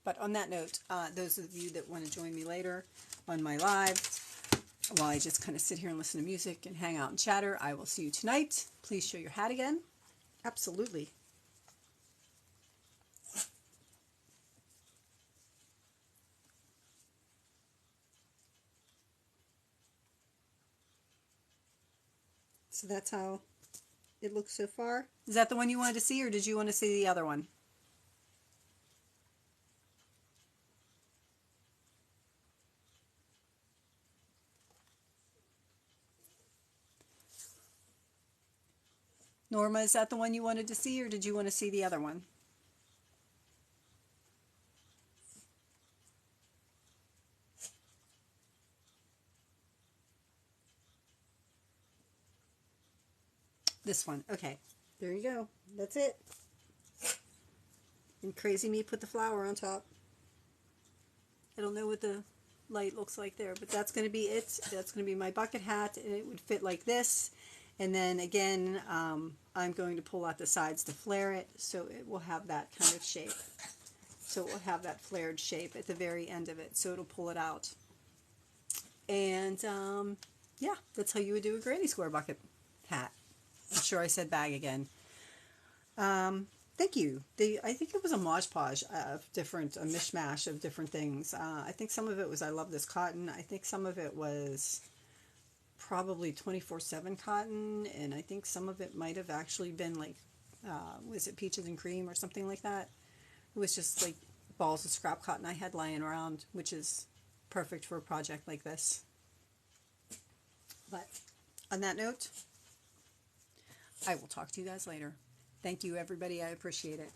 But on that note, those of you that want to join me later on my live, while I just kind of sit here and listen to music and hang out and chatter, I will see you tonight. Please show your hat again. Absolutely. So that's how it looks so far. Is that the one you wanted to see, or did you want to see the other one? Norma, is that the one you wanted to see, or did you want to see the other one? This one. Okay. There you go. That's it. And Crazy Me put the flower on top. I don't know what the light looks like there, but that's going to be it. That's going to be my bucket hat, and it would fit like this. And then again, I'm going to pull out the sides to flare it, so it will have that kind of shape. So it will have that flared shape at the very end of it, so it'll pull it out. And yeah, that's how you would do a granny square bucket hat. I'm sure I said bag again. Thank you. I think it was a Mod Podge of a mishmash of different things. I think some of it was I love this cotton. I think some of it was probably 24/7 cotton, and I think some of it might have actually been like, was it peaches and cream or something like that? It was just like balls of scrap cotton I had lying around, which is perfect for a project like this. But on that note, I will talk to you guys later. Thank you, everybody. I appreciate it.